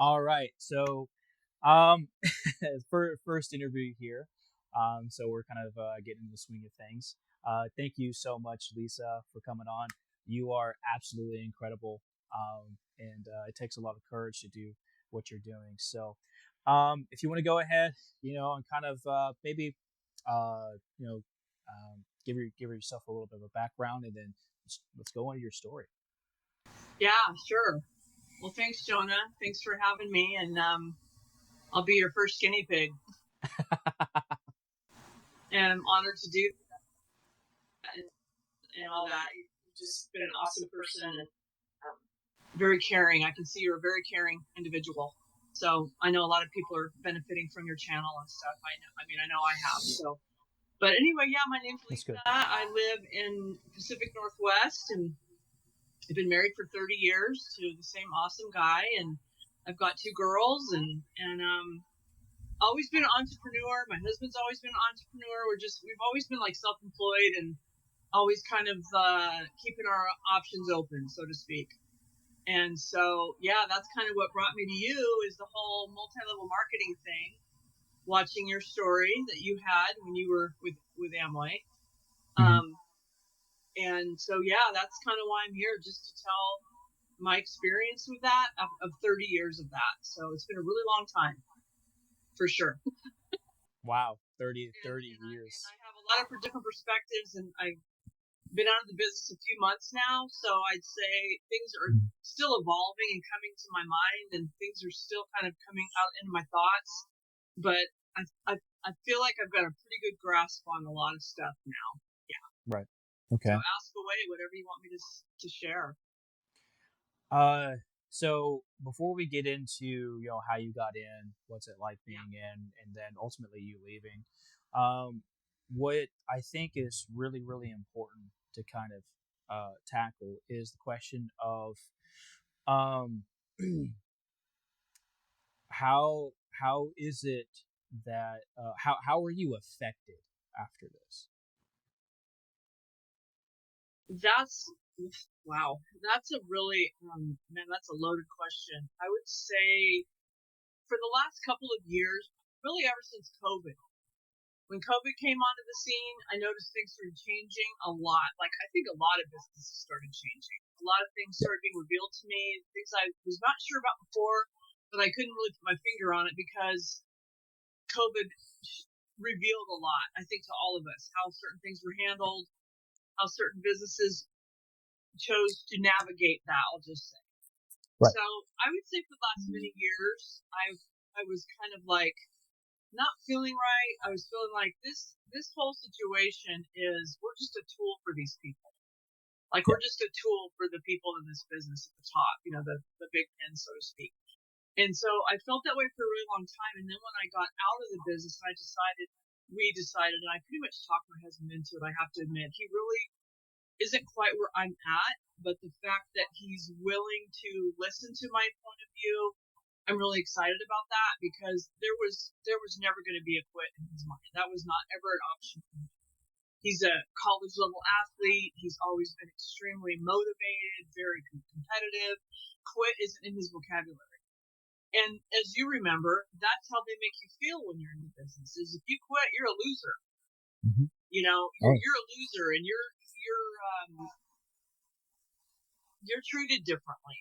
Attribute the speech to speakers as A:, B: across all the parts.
A: All right. So, um, for first interview here. So we're kind of getting in the swing of things. Thank you so much, Lisa, for coming on. You are absolutely incredible, and it takes a lot of courage to do what you're doing. So, if you want to go ahead, and kind of maybe, uh, you know, give yourself a little bit of a background, and then let's go into your story.
B: Yeah, sure. Well, thanks, Jonah. Thanks for having me, and I'll be your first guinea pig, and I'm honored to do that and all that. You've just been an awesome person and very caring. I can see you're a very caring individual. So I know a lot of people are benefiting from your channel and stuff. I know. I mean, I know I have. So, but anyway, yeah, my name's
A: That's
B: Lisa.
A: good.
B: I live in Pacific Northwest, and I've been married for 30 years to the same awesome guy, and I've got two girls, and always been an entrepreneur. My husband's always been an entrepreneur. We've always been like self-employed and always kind of keeping our options open, so to speak. And so, yeah, that's kind of what brought me to you is the whole multi-level marketing thing. Watching your story that you had when you were with Amway,
A: Hmm.
B: um, and so yeah, that's kind of why I'm here, just to tell my experience with that of 30 years of that. So it's been a really long time for sure.
A: Wow, 30,
B: and,
A: 30
B: and I and
A: years.
B: I have a lot of different perspectives, and I've been out of the business a few months now, so I'd say things are still evolving and coming to my mind, and things are still kind of coming out into my thoughts. But I feel like I've got a pretty good grasp on a lot of stuff now. Yeah.
A: Right.
B: So
A: Okay.
B: ask away whatever you want me to share.
A: Uh, so before we get into how you got in, what's it like
B: Yeah.
A: being in, and then ultimately you leaving, um, what I think is really really important to kind of tackle is the question of um, how is it that how are you affected after this?
B: That's wow. That's a really man. That's a loaded question. I would say for the last couple of years, really ever since COVID. When COVID came onto the scene, I noticed things started changing a lot. Like I think a lot of businesses started changing. A lot of things started being revealed to me, things I was not sure about before, but I couldn't really put my finger on it because COVID revealed a lot. I think to all of us how certain things were handled, how certain businesses chose to navigate that. I'll just say.
A: Right.
B: So I would say for the last many years, I was kind of like not feeling right. I was feeling like this whole situation is we're just a tool for these people. Like
A: Yeah.
B: we're just a tool for the people in this business at the top, the big pen, so to speak. And so I felt that way for a really long time. And then when I got out of the business, we decided, and I pretty much talked my husband into it. I have to admit, he really isn't quite where I'm at, but the fact that he's willing to listen to my point of view, I'm really excited about that because there was never going to be a quit in his mind. That was not ever an option. He's a college level athlete. He's always been extremely motivated, very competitive. Quit isn't in his vocabulary. And as you remember, that's how they make you feel when you're in the business. Is if you quit, you're a loser.
A: Hmm.
B: You know, you're
A: Oh.
B: you're a loser, and you're treated differently.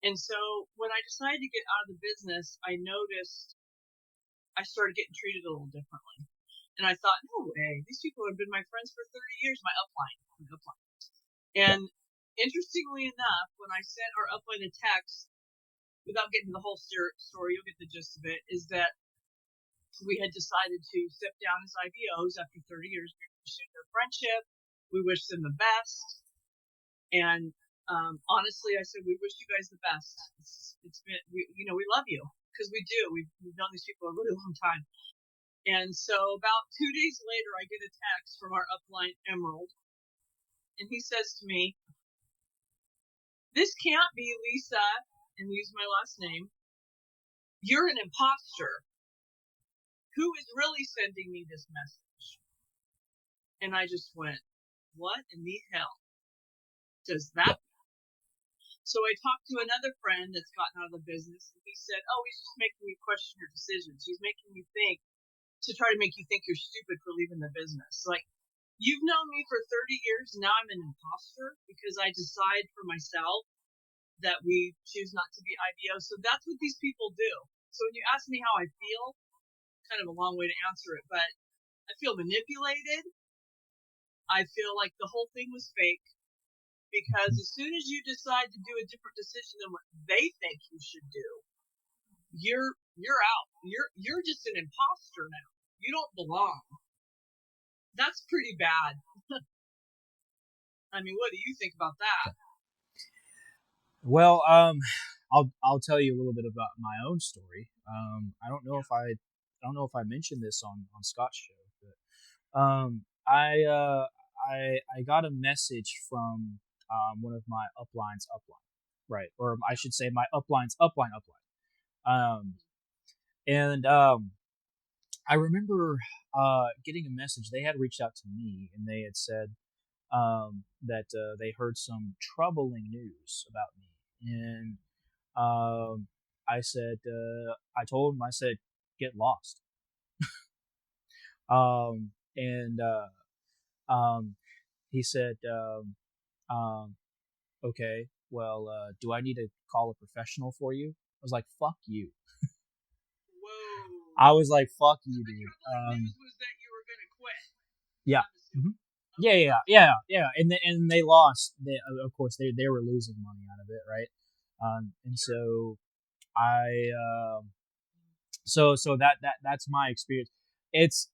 B: And so when I decided to get out of the business, I noticed I started getting treated a little differently. And I thought, no way, these people have been my friends for 30 years, my upline.
A: Yeah.
B: And interestingly enough, when I sent our upline a text, without getting the whole story, you'll get the gist of it, is that we had decided to step down as IBOs after 30 years. We appreciate their friendship. We wish them the best. And honestly, I said, we wish you guys the best. It's been, we love you because we do. We've known these people a really long time. And so about 2 days later, I get a text from our upline Emerald, and he says to me, "This can't be Lisa," and use my last name. "You're an imposter. Who is really sending me this message?" And I just went, "What in the hell does that mean?" So I talked to another friend that's gotten out of the business, and he said, "Oh, he's just making you question your decisions. He's making you think to try to make you think you're stupid for leaving the business. Like, you've known me for 30 years, now I'm an imposter because I decide for myself that we choose not to be IBO." So that's what these people do. So when you ask me how I feel, kind of a long way to answer it, but I feel manipulated. I feel like the whole thing was fake because as soon as you decide to do a different decision than what they think you should do, you're out. You're just an imposter now. You don't belong. That's pretty bad. I mean, what do you think about that?
A: Well, I'll tell you a little bit about my own story. I don't know if I mentioned this on Scott's show, but I got a message from one of my upline's upline, right, or I should say my upline's upline. And I remember getting a message. They had reached out to me and they had said that they heard some troubling news about me, and I said, I told him, I said, get lost. And um, he said, okay, well, do I need to call a professional for you? I was like, fuck you.
B: Whoa.
A: I was like, fuck
B: So
A: you,
B: the
A: dude.
B: troubling news was that you were going to quit.
A: Yeah.
B: I'm
A: hmm
B: assuming.
A: Yeah,
B: Okay.
A: yeah. And they lost. Of course, they were losing money out of it, right? And
B: Sure.
A: so I so that's my experience. It's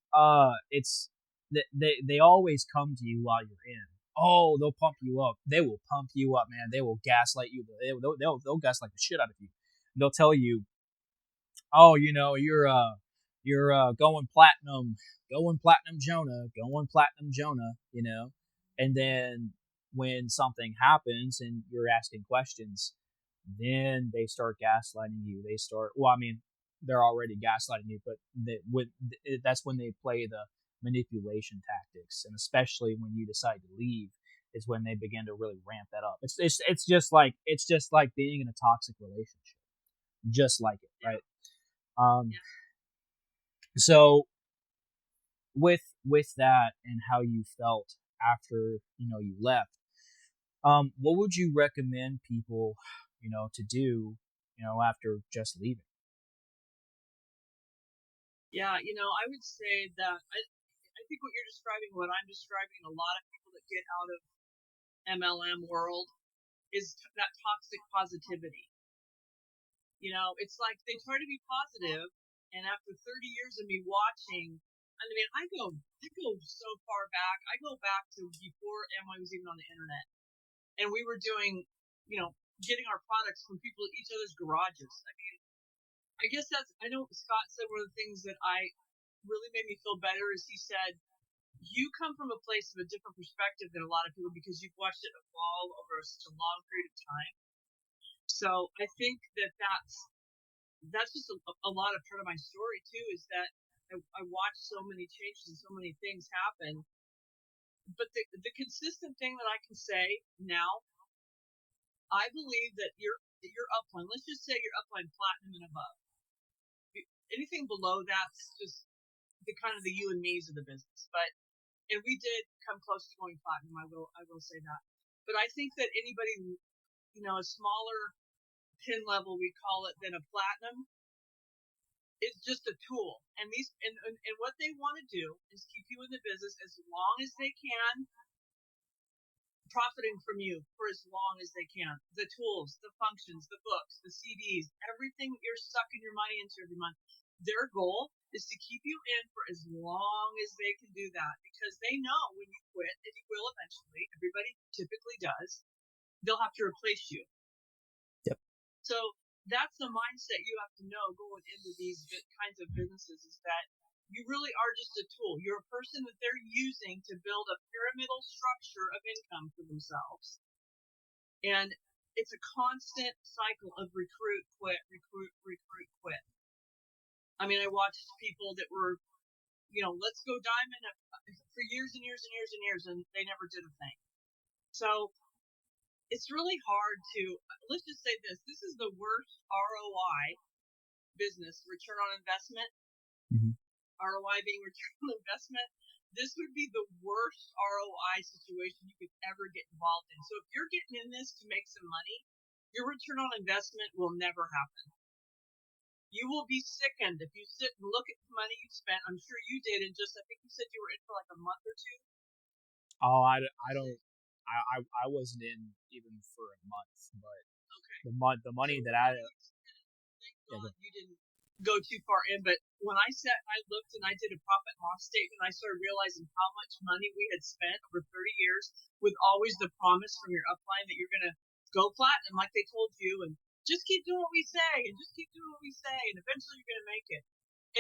A: they always come to you while you're in. Oh, they'll pump you up. They will pump you up, man. They will gaslight you. They'll gaslight the shit out of you. They'll tell you, oh, you're going platinum Jonah, and then when something happens and you're asking questions, then they start gaslighting you. They start, well, I mean, they're already gaslighting you, but that's when they play the manipulation tactics, and especially when you decide to leave is when they begin to really ramp that up. It's just like being in a toxic relationship, just like it,
B: Yeah.
A: right? Um,
B: Yeah.
A: so with that and how you felt after you left, what would you recommend people to do after just leaving?
B: Yeah. I would say that I think what you're describing, what I'm describing, a lot of people that get out of MLM world is that toxic positivity. It's like they try to be positive, and after 30 years of me watching, I mean, I go so far back. I go back to before Amway was even on the internet, and we were doing, getting our products from people at each other's garages. I mean, I guess I know Scott said one of the things that I really made me feel better is he said, you come from a place of a different perspective than a lot of people because you've watched it evolve over such a long period of time. So I think that that's just a lot of part of my story too, is that I watched so many changes and so many things happen. But the consistent thing that I can say now, I believe that your upline, let's just say your upline platinum and above. Anything below that's just the kind of the you and me's of the business. But and we did come close to going platinum. I will say that. But I think that anybody, a smaller pin level, we call it, than a platinum, is just a tool. And what they want to do is keep you in the business as long as they can, profiting from you for as long as they can. The tools, the functions, the books, the CDs, everything that you're sucking your money into every month. Their goal is to keep you in for as long as they can do that because they know when you quit, and you will eventually, everybody typically does, they'll have to replace you.
A: Yep.
B: So that's the mindset you have to know going into these kinds of businesses is that you really are just a tool. You're a person that they're using to build a pyramidal structure of income for themselves. And it's a constant cycle of recruit, quit, recruit, recruit, quit. I mean, I watched people that were, let's go diamond for years and years and years and years, and they never did a thing. So it's really hard to, let's just say this is the worst ROI business, return on investment,
A: Mm-hmm.
B: ROI being return on investment. This would be the worst ROI situation you could ever get involved in. So if you're getting in this to make some money, your return on investment will never happen. You will be sickened if you sit and look at the money you spent. I'm sure you did, and just I think you said you were in for like a month or two.
A: Oh, I don't. I wasn't in even for a month, but
B: Okay.
A: the
B: So
A: money that I
B: money you spent, thank
A: yeah,
B: God you didn't go too far in. But when I sat and I looked and I did a profit and loss statement, I started realizing how much money we had spent over 30 years with always the promise from your upline that you're going to go platinum like they told you and just keep doing what we say and just keep doing what we say and eventually you're going to make it.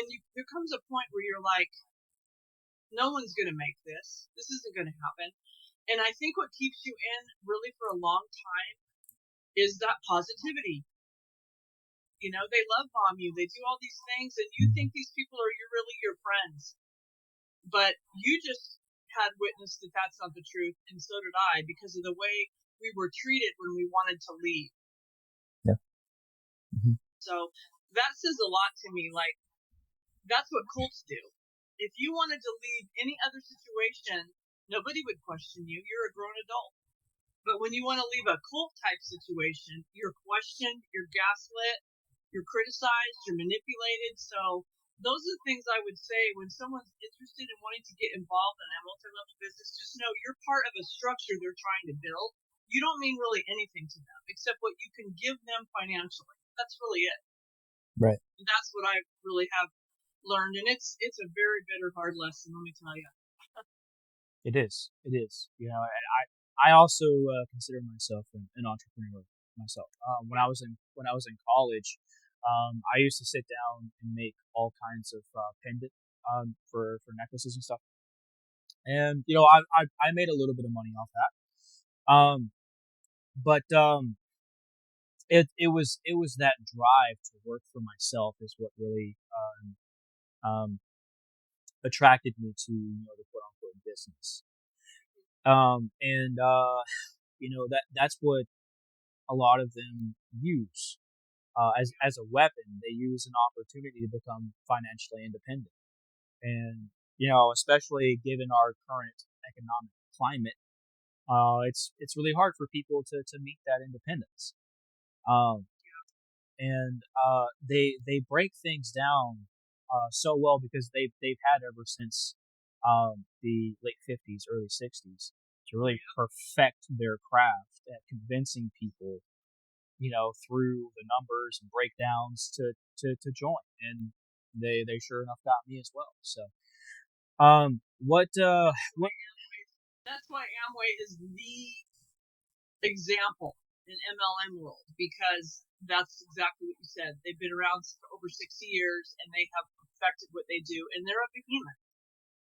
B: And there comes a point where you're like, no one's going to make this. This isn't going to happen. And I think what keeps you in really for a long time is that positivity. You know, they love bomb you. They do all these things, and you think these people are really your friends. But you just had witnessed that that's not the truth, and so did I, because of the way we were treated when we wanted to leave.
A: yeah. Mm-hmm.
B: So that says a lot to me. Like, that's what cults do. If you wanted to leave any other situation, nobody would question you. You're a grown adult. But when you want to leave a cult type situation, you're questioned, you're gaslit, you're criticized, you're manipulated. So those are the things I would say when someone's interested in wanting to get involved in a multi-level business, just know you're part of a structure they're trying to build. You don't mean really anything to them except what you can give them financially. That's really it.
A: Right.
B: And that's what I really have learned. And it's a very bitter, hard lesson, let me tell you.
A: It is. It is. You know, and I also consider myself an entrepreneur myself. When I was in college, I used to sit down and make all kinds of pendant for necklaces and stuff. And you know, I made a little bit of money off that. But it was that drive to work for myself is what really um, attracted me to the quote unquote business. And you know that's what a lot of them use as a weapon. They use an opportunity to become financially independent, and you know, especially given our current economic climate, it's really hard for people to meet that independence. Um, and they break things down so well because they've had ever since the late 50s, early 60s to really perfect their craft at convincing people, you know, through the numbers and breakdowns to join, and they sure enough got me as well. So, what?
B: That's why Amway is the example in MLM world because that's exactly what you said. They've been around for over 60 years and they have perfected what they do, and they're a behemoth.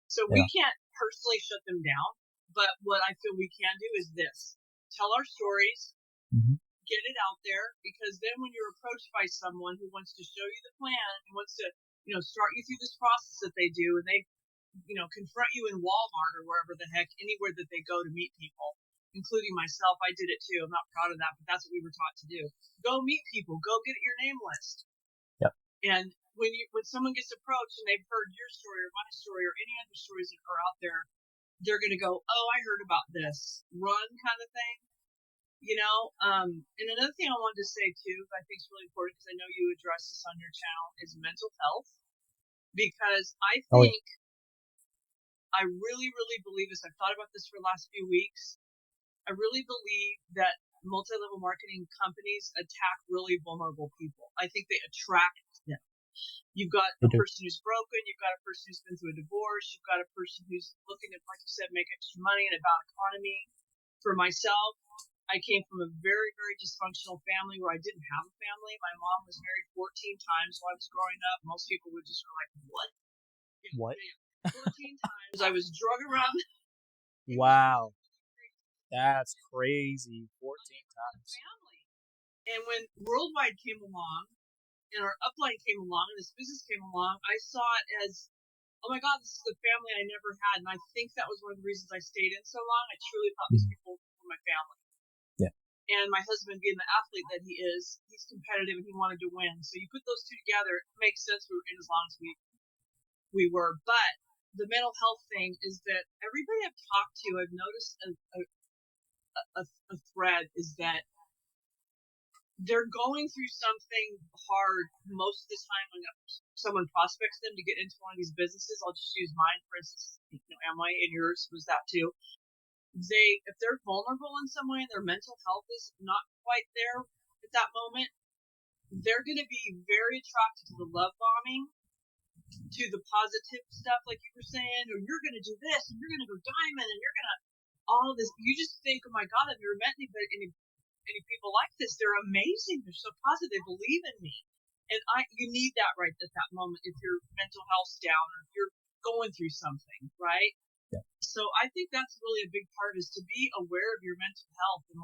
B: So we
A: Yeah.
B: can't personally shut them down, but what I feel we can do is this: tell our stories,
A: Mm-hmm.
B: get it out there, because then when you're approached by someone who wants to show you the plan and wants to, start you through this process that they do, and they, confront you in Walmart or wherever the heck, anywhere that they go to meet people, including myself. I did it too. I'm not proud of that, but that's what we were taught to do. Go meet people. Go get your name list.
A: Yep.
B: And when someone gets approached and they've heard your story or my story or any other stories that are out there, they're going to go, "Oh, I heard about this." Run kind of thing. And another thing I wanted to say too, I think is really important because I know you address this on your channel, is mental health. Because I
A: Oh yeah.
B: think I really, really believe this. I've thought about this for the last few weeks. I really believe that multi-level marketing companies attack really vulnerable people. I think they attract them. You've got
A: They
B: a
A: do.
B: person who's broken. You've got a person who's been through a divorce. You've got a person who's looking to, like you said, make extra money in a bad economy. For myself, I came from a very, very dysfunctional family where I didn't have a family. My mom was married 14 times while I was growing up. Most people would just go like, "What?"
A: What?
B: Yeah, 14 times. I was drug around. It was
A: Wow,
B: really crazy.
A: that's crazy. 14 times.
B: Family. And when Worldwide came along and our upline came along and this business came along, I saw it as, oh my God, this is a family I never had. And I think that was one of the reasons I stayed in so long. I truly thought these
A: Mhm.
B: people were my family.
A: Yeah.
B: and my husband being the athlete that he is, he's competitive and he wanted to win. So you put those two together, it makes sense we were in as long as we were. But the mental health thing is that everybody I've talked to, I've noticed a thread is that they're going through something hard most of the time when someone prospects them to get into one of these businesses. I'll just use mine, for instance, Amway, and yours was that too. If they're vulnerable in some way and their mental health is not quite there at that moment, they're going to be very attracted to the love bombing, to the positive stuff, like you were saying, or you're going to do this, and you're going to go diamond, and you're going to all this. You just think, oh my God, I've never met any people like this. They're amazing. They're so positive. They believe in me. And you need that right at that moment if your mental health's down or if you're going through something, right?
A: Yeah.
B: So I think that's really a big part, is to be aware of your mental health and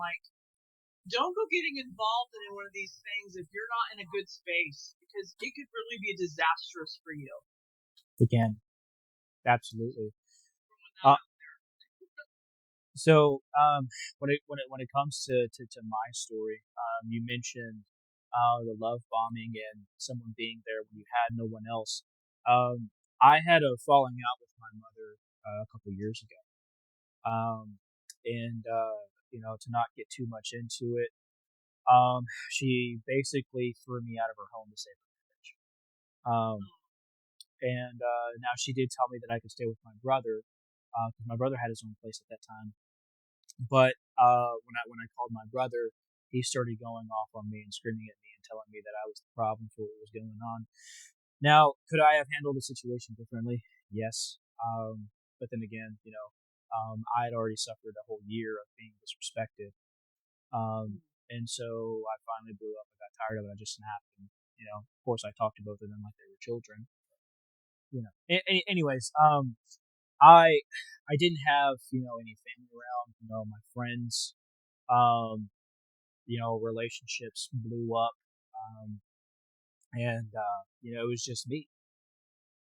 B: don't go getting involved in one of these things if you're not in a good space, because it could really be disastrous for you.
A: It can. Absolutely. So when it comes to my story, you mentioned the love bombing and someone being there when you had no one else. I had a falling out with my mother a couple years ago, and to not get too much into it, she basically threw me out of her home to save her marriage. And now she did tell me that I could stay with my brother because my brother had his own place at that time. But when I called my brother, he started going off on me and screaming at me and telling me that I was the problem for what was going on. Now, could I have handled the situation differently? Yes. But then again, I had already suffered a whole year of being disrespected. And so I finally blew up. I got tired of it. I just snapped. And, of course, I talked to both of them like they were children. Anyways, I didn't have any family around. My friends, relationships blew up, and it was just me.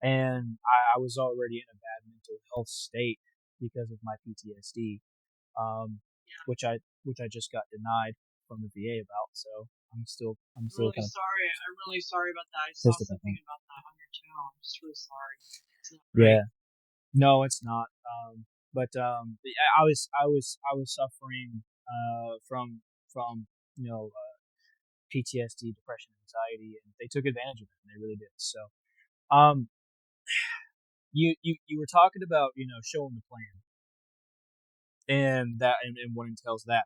A: And I was already in a bad mental health state because of my PTSD, which I just got denied from the VA about. So I'm still
B: really
A: kind of
B: sorry. I'm really sorry about that. I saw something about that on your channel. I'm just really sorry. It's not
A: great. Yeah. No, it's not. But I was suffering from PTSD, depression, anxiety, and they took advantage of it. And they really did. So, you were talking about showing the plan and what entails that.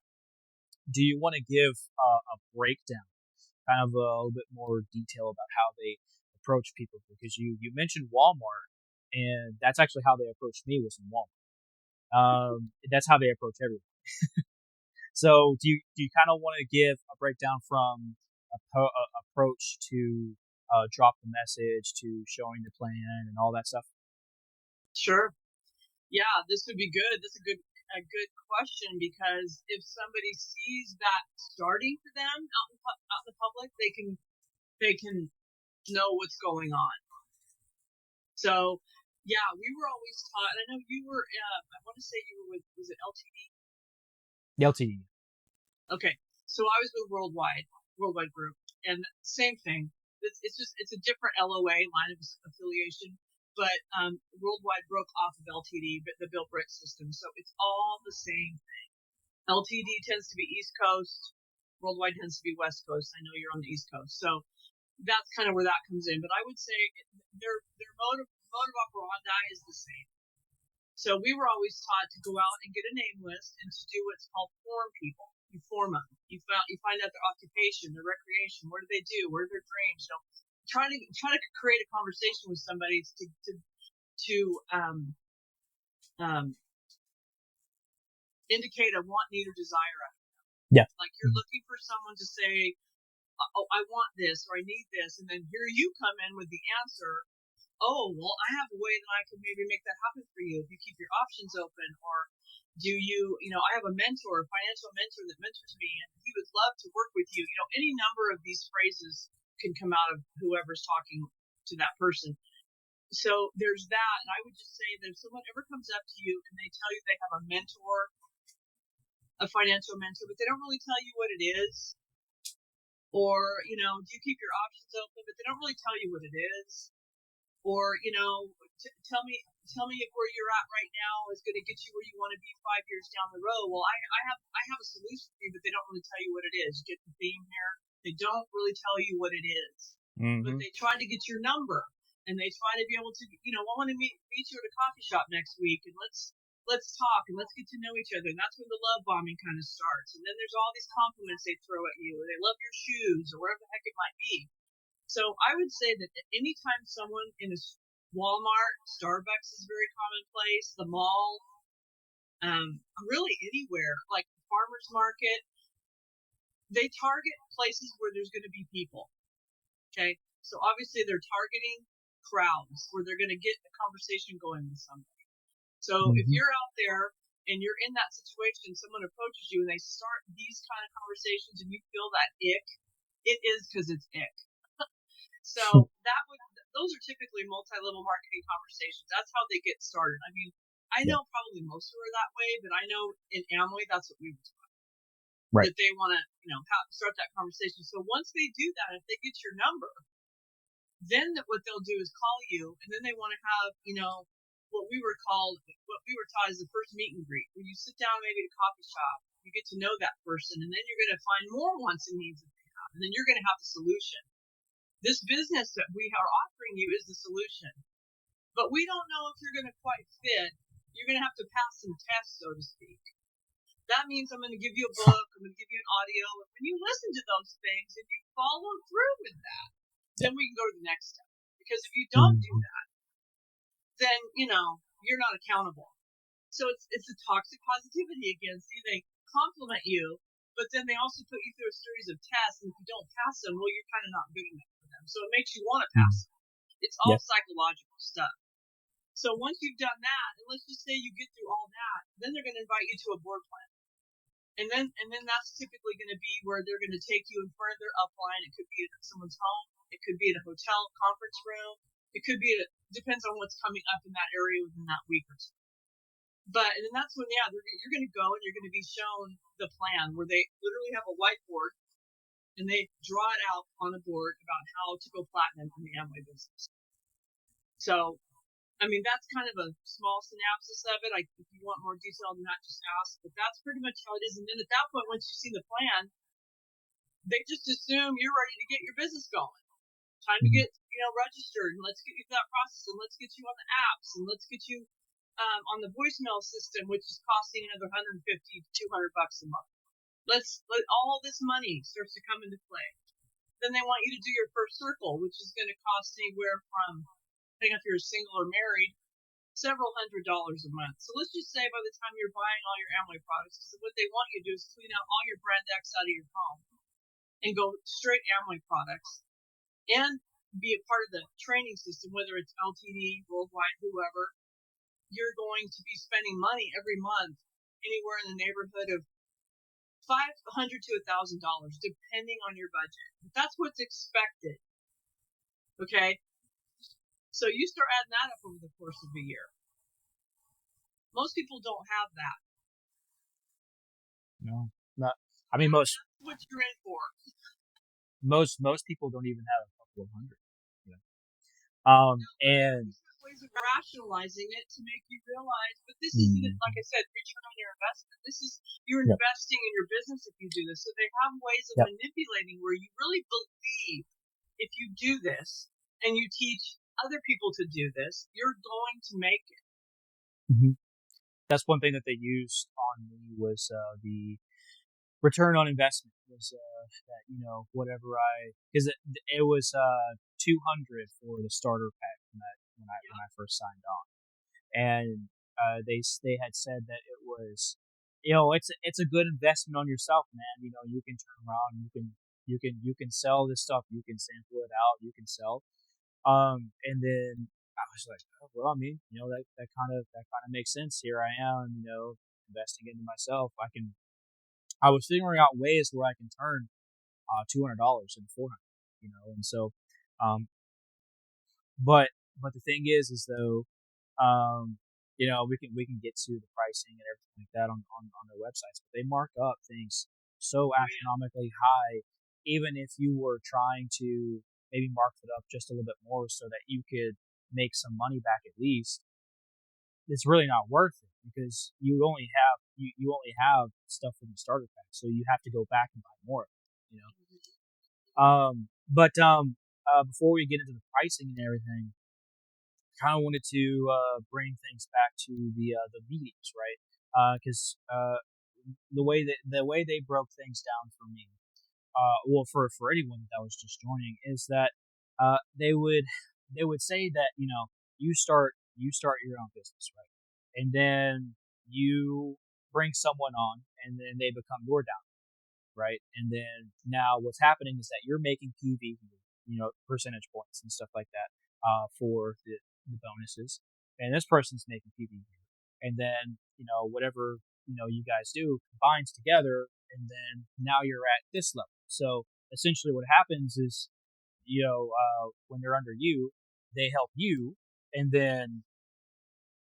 A: Do you want to give a breakdown, kind of a little bit more detail about how they approach people? Because you mentioned Walmart, and that's actually how they approached me, was in Walmart. That's how they approach everyone. So do you kind of want to give a breakdown from approach to drop the message to showing the plan and all that stuff?
B: Sure. Yeah, this would be good. This is a good question, because if somebody sees that starting for them out in the public, they can know what's going on. So, yeah, we were always taught, and I know you were. I want to say you were with, was it LTD?
A: LTD.
B: Okay, so I was with Worldwide Group, and same thing. It's a different LOA, line of affiliation, but Worldwide broke off of LTD, the Bill Britt system, so it's all the same thing. LTD tends to be East Coast, Worldwide tends to be West Coast. I know you're on the East Coast, so that's kind of where that comes in. But I would say their mode of operandi is the same. So we were always taught to go out and get a name list and to do what's called form people. You form them. You find out their occupation, their recreation, what do they do, what are their dreams. Try to create a conversation with somebody to indicate a want, need, or desire out of them.
A: Yeah.
B: Like you're looking for someone to say, oh, I want this or I need this, and then here you come in with the answer. Oh, well, I have a way that I can maybe make that happen for you if you keep your options open. Or do you, I have a mentor, a financial mentor that mentors me, and he would love to work with you. Any number of these phrases can come out of whoever's talking to that person. So there's that. And I would just say that if someone ever comes up to you and they tell you they have a mentor, a financial mentor, but they don't really tell you what it is. Or, do you keep your options open, but they don't really tell you what it is. Or, tell me if where you're at right now is going to get you where you want to be 5 years down the road. Well, I have a solution for you, but they don't really tell you what it is. You get the theme here. They don't really tell you what it is, but they try to get your number, and they try to be able to, I want to meet you at a coffee shop next week, and let's talk and let's get to know each other. And that's when the love bombing kind of starts. And then there's all these compliments they throw at you, or they love your shoes, or whatever the heck it might be. So I would say that anytime someone in a Walmart, Starbucks is very commonplace, the mall, really anywhere, like the farmer's market, they target places where there's going to be people. Okay. So obviously they're targeting crowds where they're going to get a conversation going with somebody. So if you're out there and you're in that situation, someone approaches you and they start these kind of conversations and you feel that ick, it is because it's ick. So those are typically multi-level marketing conversations. That's how they get started. I mean, I know probably most of them are that way, but I know in Amway, that's what we were taught. Right. That they want to, start that conversation. So once they do that, if they get your number, then what they'll do is call you, and then they want to have, what we were taught as the first meet and greet, where you sit down maybe at a coffee shop, you get to know that person, and then you're going to find more wants and needs that they have, and then you're going to have the solution. This business that we are offering you is the solution, but we don't know if you're going to quite fit. You're going to have to pass some tests, so to speak. That means I'm going to give you a book, I'm going to give you an audio, and when you listen to those things and you follow through with that, then we can go to the next step. Because if you don't do that, then, you're not accountable. So it's a toxic positivity again. See, they compliment you, but then they also put you through a series of tests, and if you don't pass them, well, you're kind of not good enough for them. So it makes you want to pass them. It's all psychological stuff. So once you've done that, and let's just say you get through all that, then they're going to invite you to a board plan. And then that's typically going to be where they're going to take you in front of their upline. It could be at someone's home. It could be at a hotel conference room. It could be depends on what's coming up in that area within that week or so. And then that's when, you're going to go and you're going to be shown the plan where they literally have a whiteboard and they draw it out on a board about how to go platinum in the Amway business. So, I mean, that's kind of a small synopsis of it. If you want more detail than that, just ask. But that's pretty much how it is. And then at that point, once you see the plan, they just assume you're ready to get your business going. Time to get, registered, and let's get you through that process, and let's get you on the apps, and let's get you on the voicemail system, which is costing another $150 to $200 a month. Let all this money starts to come into play. Then they want you to do your first circle, which is going to cost anywhere from, depending if you're single or married, several $100s a month. So let's just say by the time you're buying all your Amway products, because what they want you to do is clean out all your brand X out of your home and go straight Amway products and be a part of the training system, whether it's LTD, Worldwide, whoever. You're going to be spending money every month anywhere in the neighborhood of $500 to $1,000, depending on your budget. But that's what's expected. Okay? So you start adding that up over the course of a year. Most people don't have that.
A: No, not. I mean, most.
B: That's what you're in for.
A: Most people don't even have a couple of hundred. And
B: ways of rationalizing it to make you realize, but this isn't, like I said, return on your investment. This is, you're investing in your business if you do this. So they have ways of manipulating where you really believe if you do this and you teach other people to do this, you're going to make it.
A: That's one thing that they used on me was the return on investment was that whatever because it was $200 for the starter pack when I first signed on, and they had said that it was it's a good investment on yourself, man. You can turn around, you can sell this stuff, you can sample it out, you can sell, and then I was like, oh, well, I mean, that kind of makes sense. Here I am, investing into myself. I was figuring out ways where I can turn $200 into $400, and so, but the thing is though, we can get to the pricing and everything like that on their websites, but they mark up things so astronomically high, even if you were trying to maybe mark it up just a little bit more so that you could make some money back at least. It's really not worth it because you only have stuff from the starter pack, so you have to go back and buy more. You know. But before we get into the pricing and everything, kind of wanted to bring things back to the meetings, right? Because the way they broke things down for me, well, for anyone that was just joining, is that they would say that you start your own business, right, and then you bring someone on, and then they become your down, right, and then now what's happening is that you're making PV, percentage points and stuff like that, for the bonuses, and this person's making PV, and then whatever you guys do combines together, and then now you're at this level. So essentially, what happens is, when they're under you, they help you, and then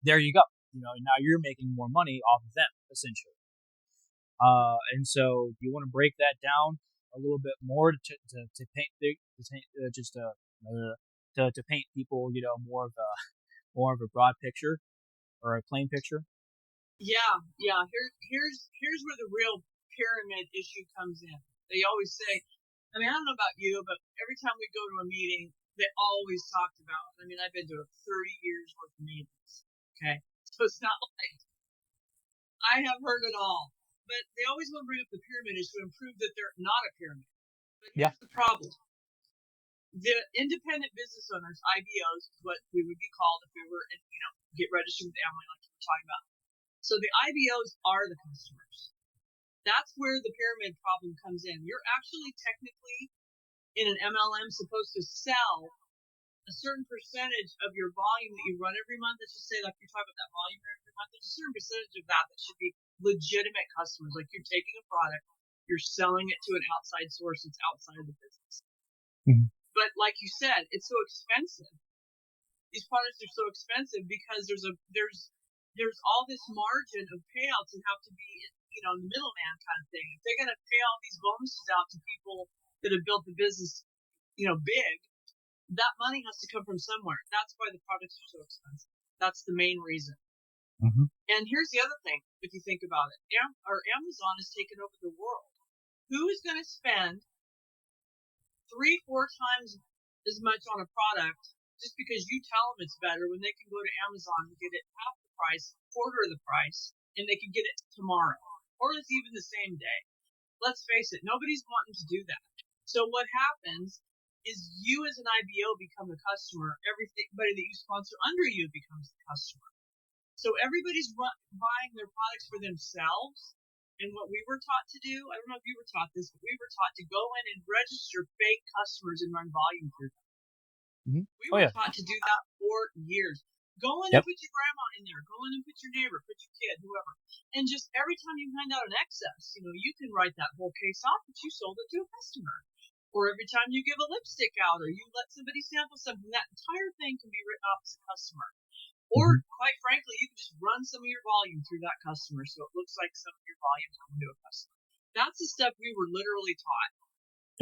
A: there you go. Now you're making more money off of them, essentially. And so you want to break that down a little bit more to paint to paint people, more of a broad picture or a plain picture.
B: Yeah. Here's where the real pyramid issue comes in. They always say, I mean, I don't know about you, but every time we go to a meeting, they always talked about. I mean, I've been to 30 years worth of meetings. Okay, so it's not like I have heard it all. But they always want to bring up the pyramid issue and prove that they're not a pyramid. But
A: Yeah.
B: here's the problem. The independent business owners, IBOs, is what we would be called if we were, get registered with Amway, like you were talking about. So the IBOs are the customers. That's where the pyramid problem comes in. You're actually technically in an MLM supposed to sell a certain percentage of your volume that you run every month. Let's just say, like you're talking about that volume every month, there's a certain percentage of that should be legitimate customers. Like you're taking a product, you're selling it to an outside source that's outside of the business.
A: Mm-hmm.
B: But like you said, it's so expensive. These products are so expensive because there's all this margin of payouts that have to be, the middleman kind of thing. If they're going to pay all these bonuses out to people that have built the business, big, that money has to come from somewhere. That's why the products are so expensive. That's the main reason.
A: Mm-hmm.
B: And here's the other thing, if you think about it. Amazon has taken over the world. Who is going to spend 3-4 times as much on a product just because you tell them it's better when they can go to Amazon and get it half the price, quarter of the price, and they can get it tomorrow, or it's even the same day? Let's face it, nobody's wanting to do that. So what happens is you as an IBO become the customer. Everybody that you sponsor under you becomes the customer. So everybody's buying their products for themselves. And what we were taught to do, I don't know if you were taught this, but we were taught to go in and register fake customers and run volume through them.
A: Mm-hmm.
B: We were taught to do that for years. Go in and put your grandma in there. Go in and put your neighbor, put your kid, whoever. And just every time you hand out an excess, you can write that whole case off that you sold it to a customer. Or every time you give a lipstick out or you let somebody sample something, that entire thing can be written off as a customer. Or, quite frankly, you can just run some of your volume through that customer so it looks like some of your volume's going to a customer. That's the stuff we were literally taught.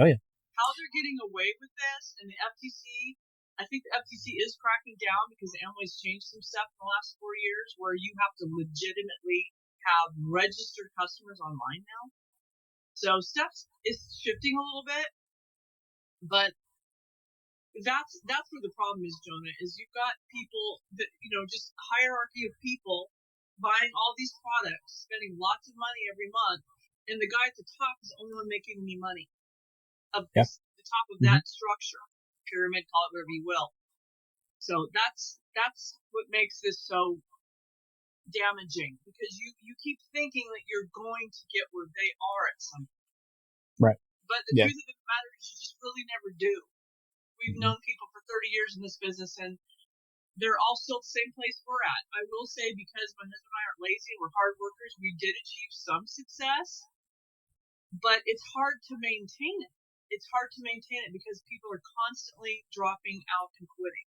A: Oh, yeah.
B: How they're getting away with this, and the FTC, I think the FTC is cracking down because Amway's changed some stuff in the last 4 years where you have to legitimately have registered customers online now. So stuff is shifting a little bit. But that's where the problem is, Jonah, is you've got people that, just hierarchy of people buying all these products, spending lots of money every month, and the guy at the top is the only one making any money of the top of that structure, pyramid, call it whatever you will. So that's what makes this so damaging, because you keep thinking that you're going to get where they are at some point.
A: Right.
B: But the truth of the matter is you just really never do. We've known people for 30 years in this business, and they're all still the same place we're at. I will say, because my husband and I aren't lazy and we're hard workers, we did achieve some success, but it's hard to maintain it. It's hard to maintain it because people are constantly dropping out and quitting.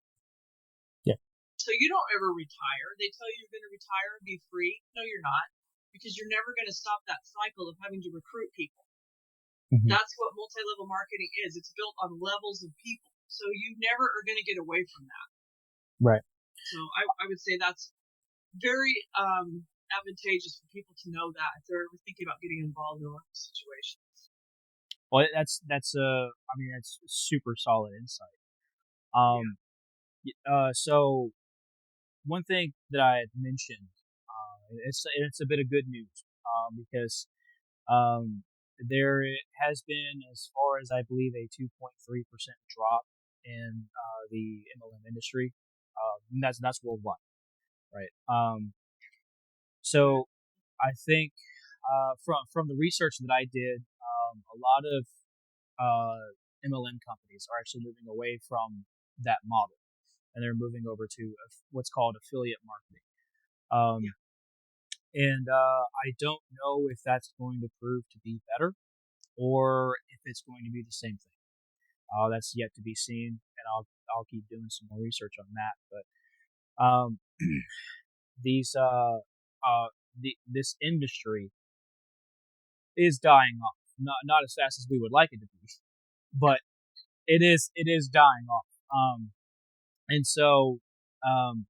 A: Yeah.
B: So you don't ever retire. They tell you you're going to retire and be free. No, you're not, because you're never going to stop that cycle of having to recruit people.
A: Mm-hmm.
B: That's what multi-level marketing is. It's built on levels of people. So you never are going to get away from that.
A: Right.
B: So I would say that's very advantageous for people to know that if they're ever thinking about getting involved in one of these situations.
A: Well, that's I mean, that's super solid insight. So one thing that I had mentioned, it's a bit of good news, because there has been, as far as I believe, a 2.3% drop in the MLM industry. And that's worldwide, right? So I think from the research that I did, a lot of MLM companies are actually moving away from that model, and they're moving over to what's called affiliate marketing. Um, and I don't know if that's going to prove to be better or if it's going to be the same thing. That's yet to be seen, and I'll keep doing some more research on that. But these this industry is dying off. Not as fast as we would like it to be, but it is dying off. And so um,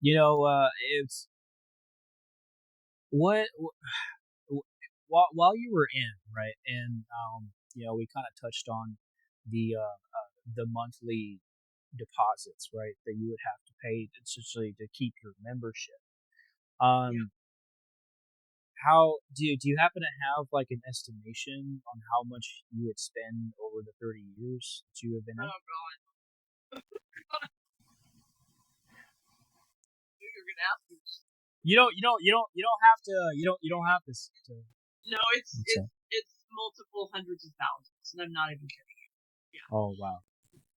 A: it's what while you were in, right, and we kind of touched on the monthly deposits, right, that you would have to pay essentially to keep your membership. How do you happen to have like an estimation on how much you would spend over the 30 years that you have been in?
B: Oh God. You're gonna ask me.
A: You don't have to
B: No, it's multiple hundreds of thousands, and I'm not even kidding you. Yeah.
A: Oh wow.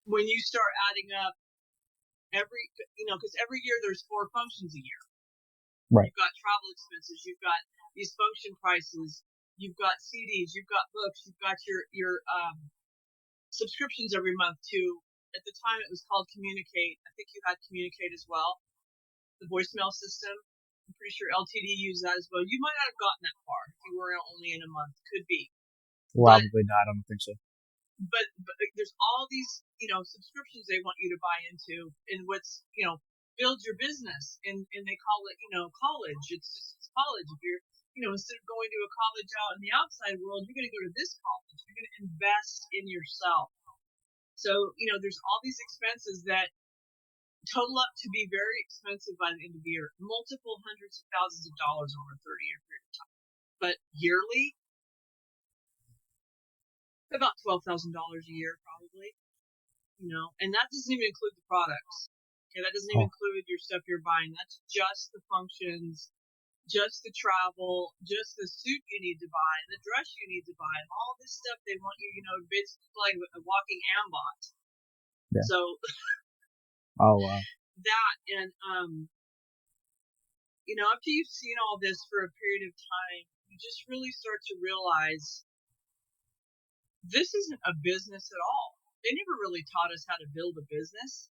B: When you start adding up because every year there's 4 functions a year.
A: Right.
B: You've got travel expenses, you've got these function prices, you've got CDs, you've got books, you've got your subscriptions every month to. At the time, it was called Communicate. I think you had Communicate as well, the voicemail system. I'm pretty sure LTD used that as well. You might not have gotten that far if you were only in a month. Could be.
A: Probably not. I don't think so.
B: But there's all these subscriptions they want you to buy into, and what's build your business, and they call it college. It's college. If you're instead of going to a college out in the outside world, you're going to go to this college. You're going to invest in yourself. So there's all these expenses that total up to be very expensive by the end of the year, multiple hundreds of thousands of dollars over a 30-year period of time. But yearly, about $12,000 a year, probably. And that doesn't even include the products. Okay, that doesn't even include your stuff you're buying. That's just the functions, just the travel, just the suit you need to buy, the dress you need to buy, and all this stuff they want you, basically like a walking Ambot. Yeah. So.
A: Oh wow.
B: That and after you've seen all this for a period of time, you just really start to realize this isn't a business at all. They never really taught us how to build a business.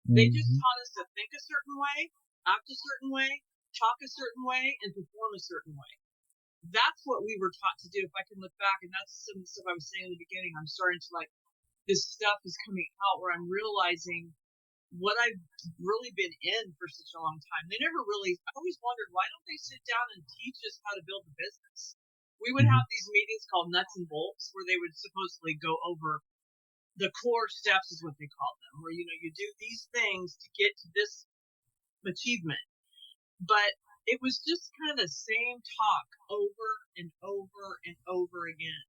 B: They just taught us to think a certain way, act a certain way, talk a certain way, and perform a certain way. That's what we were taught to do. If I can look back, and that's some of the stuff I was saying in the beginning, I'm starting to this stuff is coming out where I'm realizing what I've really been in for such a long time. I always wondered, why don't they sit down and teach us how to build a business? We would have these meetings called nuts and bolts where they would supposedly go over the core steps, is what they call them, where, you do these things to get to this achievement. But it was just kind of the same talk over and over and over again.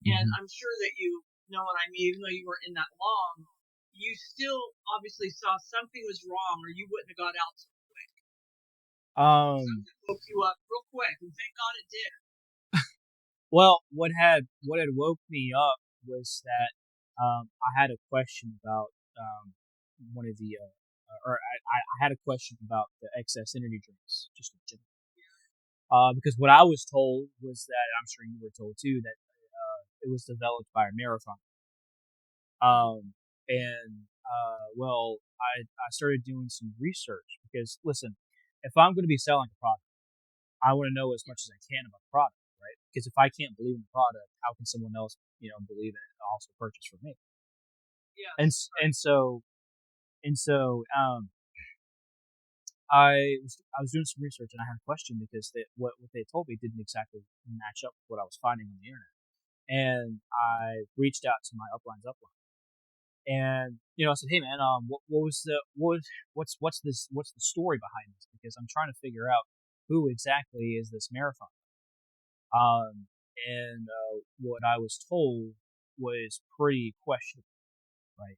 B: And I'm sure that you know what I mean, even though you weren't in that long, you still obviously saw something was wrong, or you wouldn't have got out so quick. Something woke you up real quick, and thank God it did.
A: Well, what had woke me up was that I had a question about one of the I had a question about the excess energy drinks, just in general. Because what I was told was that, I'm sure you were told too, that it was developed by a marathon. And well, I started doing some research because listen, if I'm going to be selling a product, I want to know as much as I can about the product, right? Because if I can't believe in the product, how can someone else, believe in it and also purchase from me?
B: Yeah,
A: And
B: that's right.
A: and so and so I was doing some research and I had a question because what they told me didn't exactly match up with what I was finding on the internet. And I reached out to my upline's upline, and I said, "Hey man, what was the what was what's the story behind this? Because I'm trying to figure out who exactly is this marathon." Um, and what I was told was pretty questionable, right?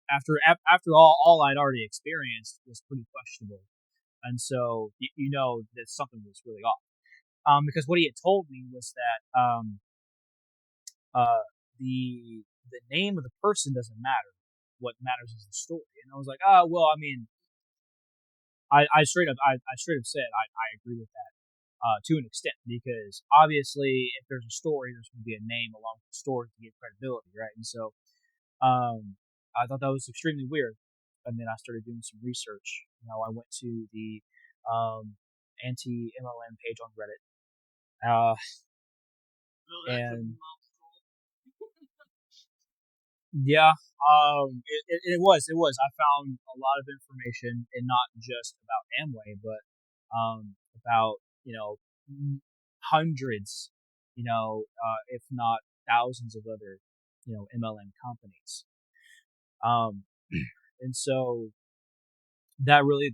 A: After all I'd already experienced was pretty questionable, and so that something was really off. Because what he had told me was that uh, the name of the person doesn't matter. What matters is the story. And I was like, oh well, I mean, I straight up said I agree with that to an extent because obviously if there's a story, there's going to be a name along with the story to get credibility, right? And so I thought that was extremely weird. And then I started doing some research. I went to the Anti-MLM page on Reddit,
B: Well, that's a
A: and
B: mouthful.
A: yeah, it was. I found a lot of information, and not just about Amway, but about hundreds, if not thousands of other MLM companies. Um, and so that really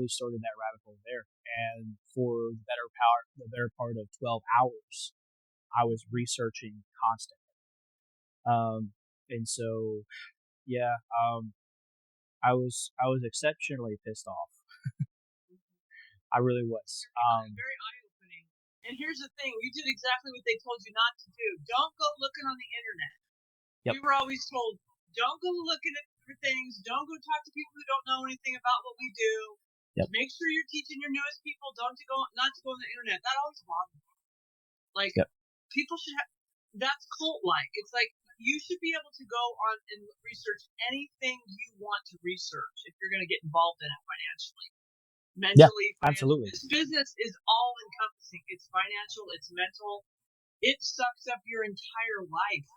A: started that rabbit hole there. And for the better part of 12 hours, I was researching constantly. And so yeah, I was exceptionally pissed off. I really was.
B: Very eye-opening. And here's the thing: you did exactly what they told you not to do. Don't go looking on the internet.
A: Yep.
B: We were always told, don't go looking at things. Don't go talk to people who don't know anything about what we do.
A: Yep.
B: Make sure you're teaching your newest people don't to go not to go on the internet. That always bothered me. Like
A: Yep.
B: people should have that's cult-like. It's like you should be able to go on and research anything you want to research if you're going to get involved in it financially,
A: Yeah.
B: mentally, financially.
A: Absolutely.
B: This business is all encompassing. It's financial, it's mental. It sucks up your entire life.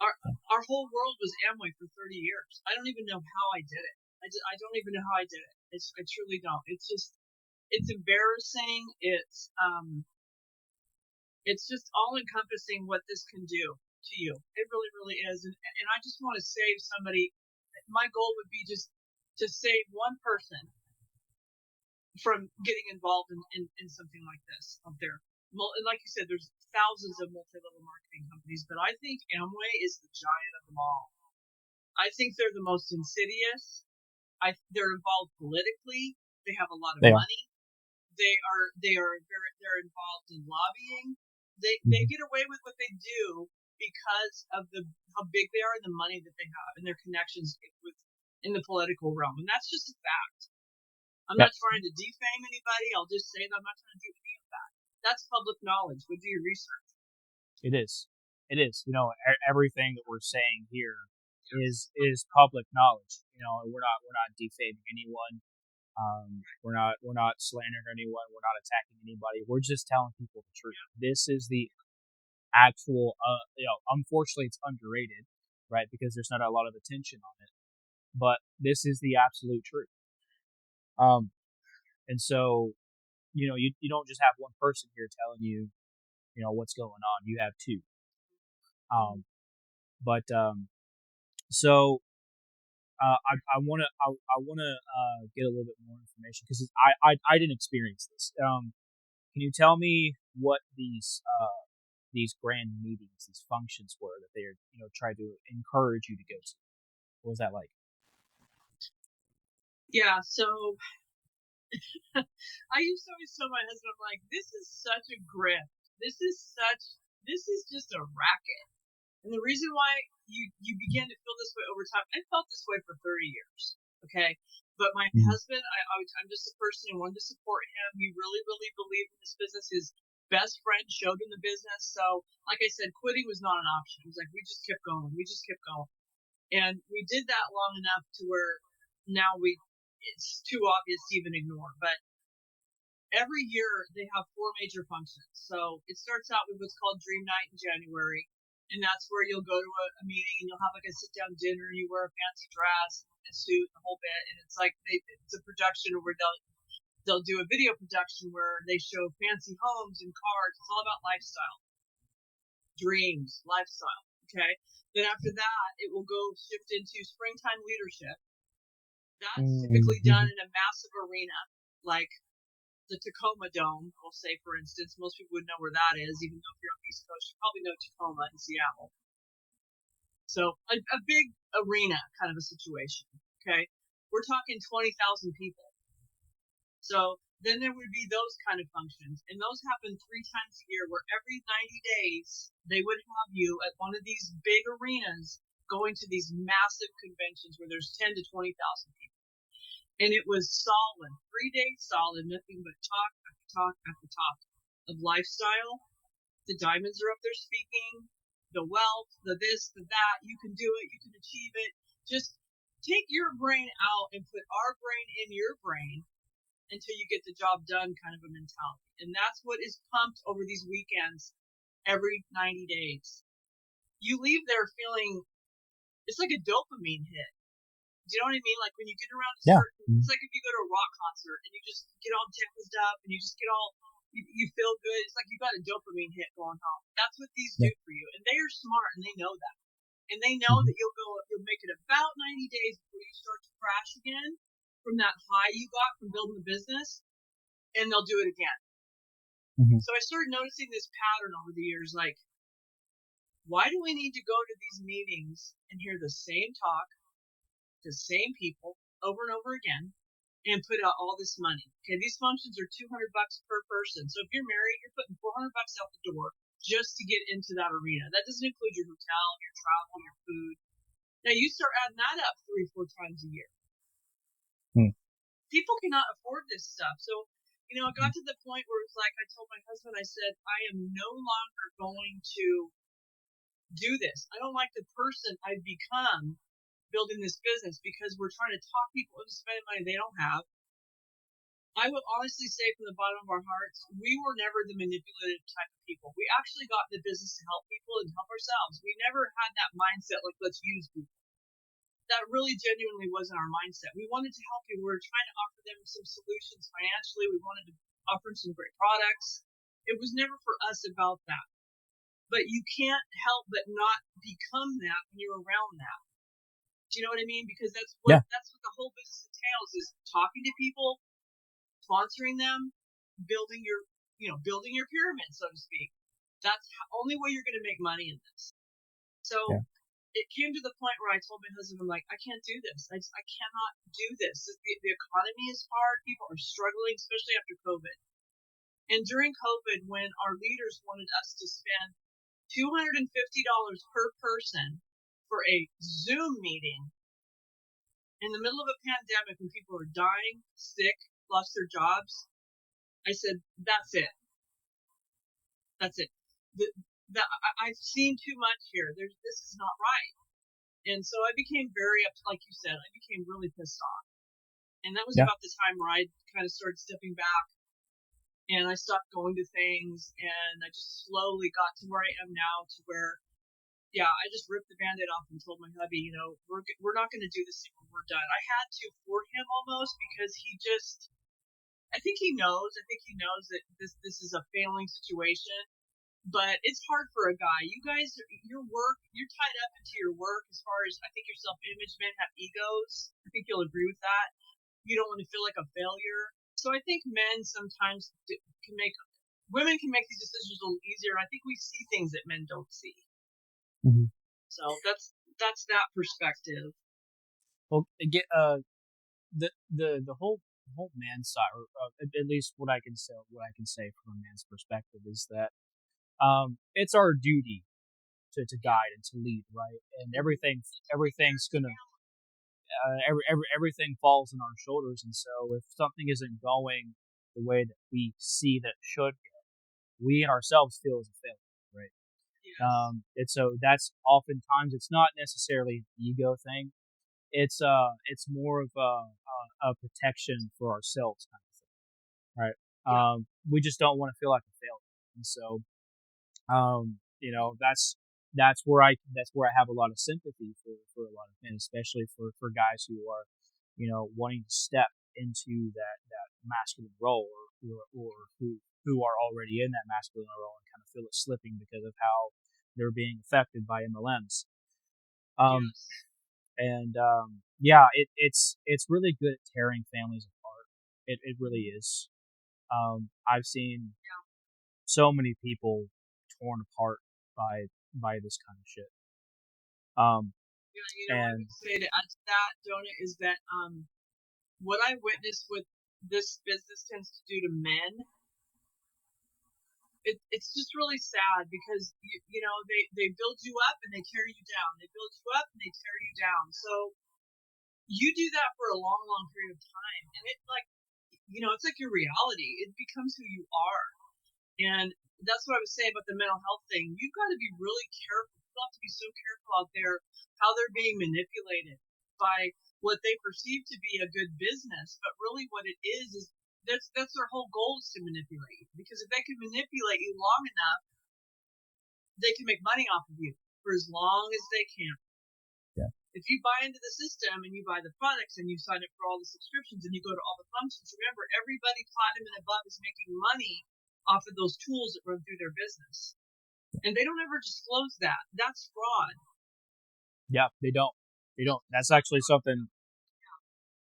B: Our our whole world was Amway for 30 years. I don't even know how I did it. I don't even know how I did it. I truly don't. It's embarrassing. It's just all encompassing what this can do to you. It really, really is. And I just want to save somebody. My goal would be just to save one person from getting involved in something like this out there. Well, and like you said, there's thousands of multi-level marketing companies, but I think Amway is the giant of them all. I think they're the most insidious. They're involved politically. They have a lot of
A: They are.
B: money. They're involved in lobbying. They
A: Mhm.
B: get away with what they do because of how big they are and the money that they have and their connections with in the political realm. And that's just a fact. I'm
A: Yep.
B: not trying to defame anybody. I'll just say that I'm not trying to do any of that. That's public knowledge. Go do your research.
A: It is. It is. Everything that we're saying here
B: Yes.
A: is public knowledge. We're not defaming anyone. We're not slandering anyone. We're not attacking anybody. We're just telling people the truth. This is the actual. Unfortunately, it's underrated, right? Because there's not a lot of attention on it. But this is the absolute truth. Um, and so you don't just have one person here telling you what's going on. You have two. Um, but so I want to get a little bit more information because I didn't experience this. Can you tell me what these grand meetings, these functions were that they tried to encourage you to go to? What was that like?
B: Yeah. So I used to always tell my husband, I'm like, this is such a grift. This is just a racket. And the reason why you begin to feel this way over time, I felt this way for 30 years. Okay. But my
A: Mm-hmm.
B: husband, I'm just a person who wanted to support him. He really, really believed in this business. His best friend showed him the business. So, like I said, quitting was not an option. It was like, we just kept going. We just kept going. And we did that long enough to where now it's too obvious to even ignore. But every year they have 4 major functions. So it starts out with what's called Dream Night in January. And that's where you'll go to a meeting and you'll have like a sit down dinner and you wear a fancy dress and a suit and the whole bit. And it's like it's a production where they'll do a video production where they show fancy homes and cars. It's all about lifestyle, dreams, lifestyle. Okay. Then after that, it will go shift into springtime leadership. That's typically done in a massive arena, like the Tacoma Dome, we'll say, for instance. Most people would know where that is, even though if you're on the East Coast, you probably know Tacoma in Seattle. So a big arena kind of a situation, okay? We're talking 20,000 people. So then there would be those kind of functions, and those happen 3 times a year, where every 90 days they would have you at one of these big arenas going to these massive conventions where there's 10 to 20,000 people. And it was solid, 3 days solid, nothing but talk after talk after talk of lifestyle. The diamonds are up there speaking, the wealth, the this, the that. You can do it, you can achieve it. Just take your brain out and put our brain in your brain until you get the job done kind of a mentality. And that's what is pumped over these weekends every 90 days. You leave there feeling, it's like a dopamine hit. Do you know what I mean? Like when you get around a certain, it's like if you go to a rock concert and you just get all jazzed up and you just get all, you feel good. It's like you've got a dopamine hit going on. That's what these do for you. And they are smart and they know that. And they know that you'll make it about 90 days before you start to crash again from that high you got from building the business, and they'll do it again. So I started noticing this pattern over the years, like, why do we need to go to these meetings and hear the same talk, the same people over and over again, and put out all this money? Okay, these functions are $200 per person. So if you're married, you're putting $400 out the door just to get into that arena. That doesn't include your hotel, your travel, your food. Now you start adding that up 3-4 times a year. People cannot afford this stuff. So, it got to the point where it's like, I told my husband, I said, I am no longer going to do this. I don't like the person I've become building this business because we're trying to talk people into spending money they don't have. I would honestly say from the bottom of our hearts, we were never the manipulative type of people. We actually got in the business to help people and help ourselves. We never had that mindset like, let's use people. That really genuinely wasn't our mindset. We wanted to help people. We were trying to offer them some solutions financially. We wanted to offer them some great products. It was never for us about that. But you can't help but not become that when you're around that. Do you know what I mean? Because that's what the whole business entails, is talking to people, sponsoring them, building your pyramid, so to speak. That's the only way you're going to make money in this. So it came to the point where I told my husband, I'm like, I can't do this. I cannot do this. The economy is hard. People are struggling, especially after COVID. And during COVID, when our leaders wanted us to spend $250 per person for a Zoom meeting in the middle of a pandemic when people are dying, sick, lost their jobs, I said, that's it. That's it. I've seen too much here. This is not right. And so I became like you said, I became really pissed off. And that was about the time where I kind of started stepping back and I stopped going to things, and I just slowly got to where I am now, to where, I just ripped the Band-Aid off and told my hubby, we're not going to do this anymore. We're done. I had to for him almost, because I think he knows that this is a failing situation. But it's hard for a guy. You guys, your work, you're tied up into your work as far as, I think your self-image, men have egos. I think you'll agree with that. You don't want to feel like a failure. So I think men sometimes women can make these decisions a little easier. I think we see things that men don't see. So that's that perspective.
A: Well, the whole man side, or at least what I can say from a man's perspective, is that it's our duty to guide and to lead, right? And everything's gonna everything falls on our shoulders. And so if something isn't going the way that we see that it should go, we and ourselves feel as a failure, right?
B: Yes.
A: And so that's oftentimes, it's not necessarily an ego thing. It's more of a protection for ourselves kind of thing, right?
B: Yeah.
A: We just don't want to feel like a failure, and so that's where I have a lot of sympathy for a lot of men, especially for guys who are, wanting to step into that masculine role, or who are already in that masculine role and kind of feel it slipping because of how they're being affected by MLMs. Um,
B: Yes.
A: and Yeah, it's really good at tearing families apart. It really is. I've seen so many people torn apart by this kind of shit. Um,
B: Yeah. I
A: and
B: would say to add to that, Donut, is that what I witnessed with this business tends to do to men, it's just really sad because they build you up and they tear you down. They build you up and they tear you down. So you do that for a long, long period of time, and it like it's like your reality. It becomes who you are, and that's what I was saying about the mental health thing. You've got to be really careful. You have to be so careful out there how they're being manipulated by what they perceive to be a good business, but really what it is that's their whole goal is to manipulate you. Because if they can manipulate you long enough, they can make money off of you for as long as they can.
A: yeah,
B: If you buy into the system and you buy the products and you sign up for all the subscriptions and you go to all the functions, remember everybody platinum and above is making money off of those tools that run through their business. And they don't ever disclose that. That's fraud.
A: yeah, they don't. That's actually something.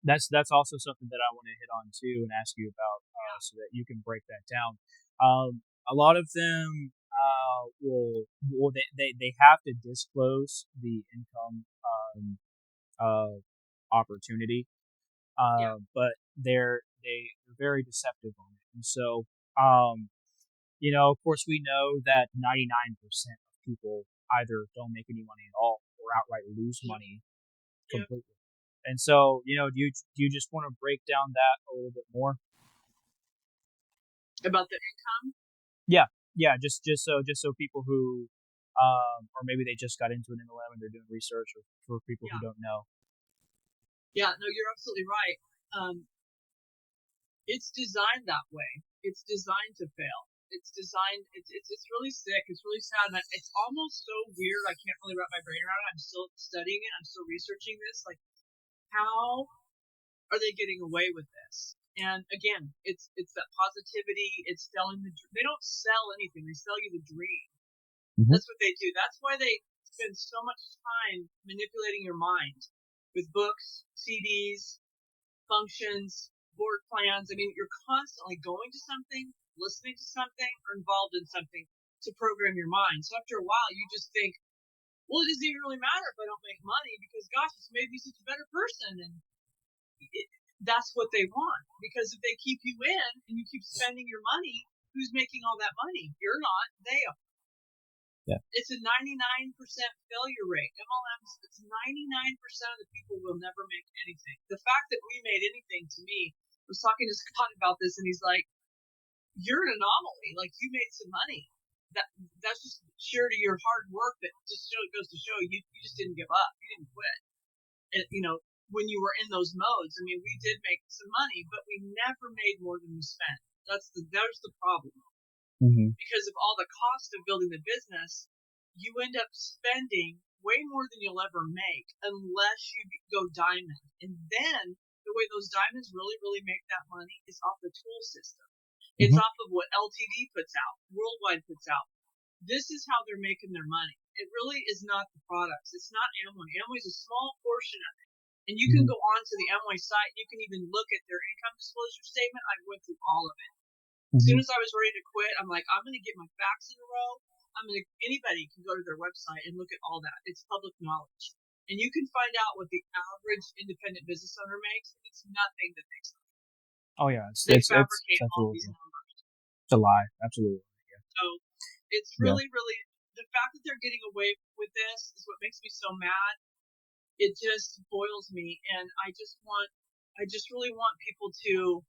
A: That's also something that I want to hit on too and ask you about,
B: Yeah.
A: so that you can break that down. A lot of them will they have to disclose the income opportunity,
B: Yeah.
A: but they're very deceptive on it, and so um, of course, we know that 99% of people either don't make any money at all or outright lose money
B: Yeah.
A: completely. And so, do you just want to break down that a little bit more?
B: About the income.
A: Yeah, yeah, just so people who, or maybe they just got into an MLM and they're doing research, or for people who
B: Yeah.
A: don't know.
B: Yeah. No, you're absolutely right. It's designed that way. It's designed to fail. It's designed. It's really sick. It's really sad. And it's almost so weird. I can't really wrap my brain around it. I'm still studying it. I'm still researching this. Like, how are they getting away with this? And again, it's that positivity. It's selling they don't sell anything. They sell you the dream.
A: Mm-hmm.
B: That's what they do. That's why they spend so much time manipulating your mind with books, CDs, functions, board plans. I mean, you're constantly going to something, listening to something, or involved in something to program your mind. So after a while, you just think, well, it doesn't even really matter if I don't make money because, gosh, it's made me such a better person. And it, that's what they want. Because if they keep you in and you keep spending your money, who's making all that money? You're not. They are.
A: Yeah.
B: It's a 99% failure rate. MLMs, it's 99% of the people will never make anything. The fact that we made anything, to me, I was talking to Scott about this, and he's like, "You're an anomaly. Like, you made some money. That's just sure to your hard work. That just goes to show you just didn't give up. You didn't quit. And when you were in those modes, I mean, we did make some money, but we never made more than we spent. There's the problem."
A: Mm-hmm.
B: Because of all the cost of building the business, you end up spending way more than you'll ever make unless you go diamond. And then the way those diamonds really, really make that money is off the tool system. It's
A: Mm-hmm.
B: off of what LTD puts out, Worldwide puts out. This is how they're making their money. It really is not the products. It's not Amway. Amway is a small portion of it. And you can
A: Mm-hmm.
B: go on to the Amway site. You can even look at their income disclosure statement. I went through all of it. As soon
A: Mm-hmm.
B: as I was ready to quit, I'm like, I'm going to get my facts in a row. Anybody can go to their website and look at all that. It's public knowledge. And you can find out what the average independent business owner makes. It's nothing that they tell.
A: Oh yeah,
B: They
A: it's
B: fabricate all
A: absolutely,
B: these numbers.
A: it's a lie. Absolutely.
B: So it's
A: Yeah.
B: really, really, the fact that they're getting away with this is what makes me so mad. It just boils me. And I just really want people to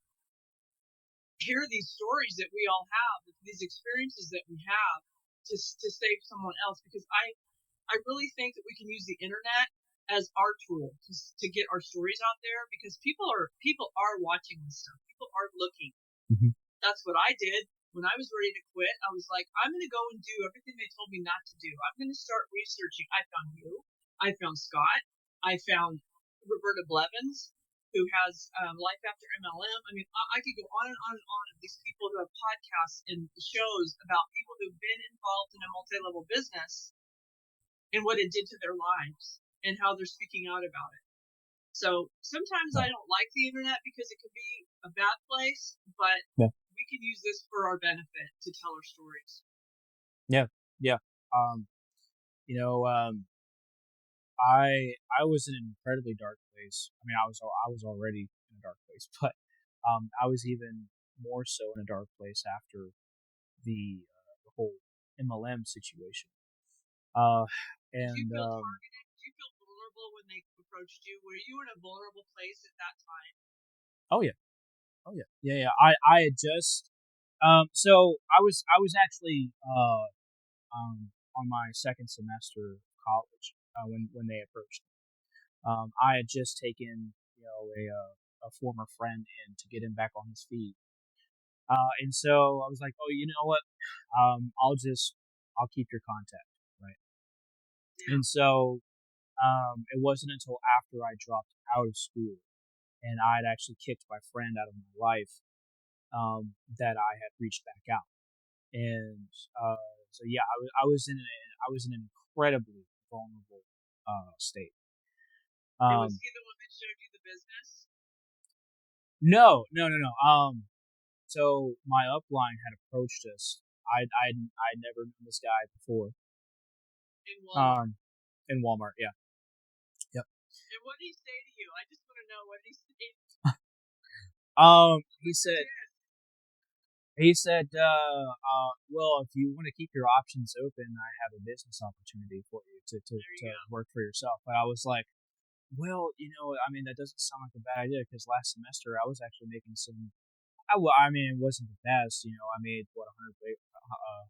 B: hear these stories that we all have, these experiences that we have, to save someone else, because I really think that we can use the internet as our tool to get our stories out there, because people are watching this stuff. People are looking.
A: Mm-hmm.
B: That's what I did when I was ready to quit. I was like, I'm going to go and do everything they told me not to do. I'm going to start researching. I found you. I found Scott. I found Roberta Blevins, who has Life After MLM. I mean, I could go on and on and on of these people who have podcasts and shows about people who've been involved in a multi-level business and what it did to their lives and how they're speaking out about it. So sometimes I don't like the internet because it can be a bad place, but we can use this for our benefit to tell our stories.
A: Yeah. I was in an incredibly dark place. I mean, I was already in a dark place, but I was even more so in a dark place after the whole MLM situation.
B: Did you feel targeted? Did you feel vulnerable when they approached you? Were you in a vulnerable place at that time?
A: Oh yeah. I had just so I was actually on my second semester of college when they approached me. I had just taken a former friend in to get him back on his feet, and so I was like, oh, you know what? I'll keep your contact, right?
B: Yeah.
A: And so it wasn't until after I dropped out of school and I had actually kicked my friend out of my life that I had reached back out. And so yeah, I was in an incredibly vulnerable state.
B: And was he the one that showed you the business?
A: No. So my upline had approached us. I'd never known this guy before.
B: In Walmart.
A: In Walmart, yeah. Yep.
B: And what did he say to you? I just want to know what he said.
A: He said, well, if you want to keep your options open, I have a business opportunity for you to work for yourself. But I was like, well, I mean, that doesn't sound like a bad idea because last semester I was actually making some. I mean, it wasn't the best. I made what $100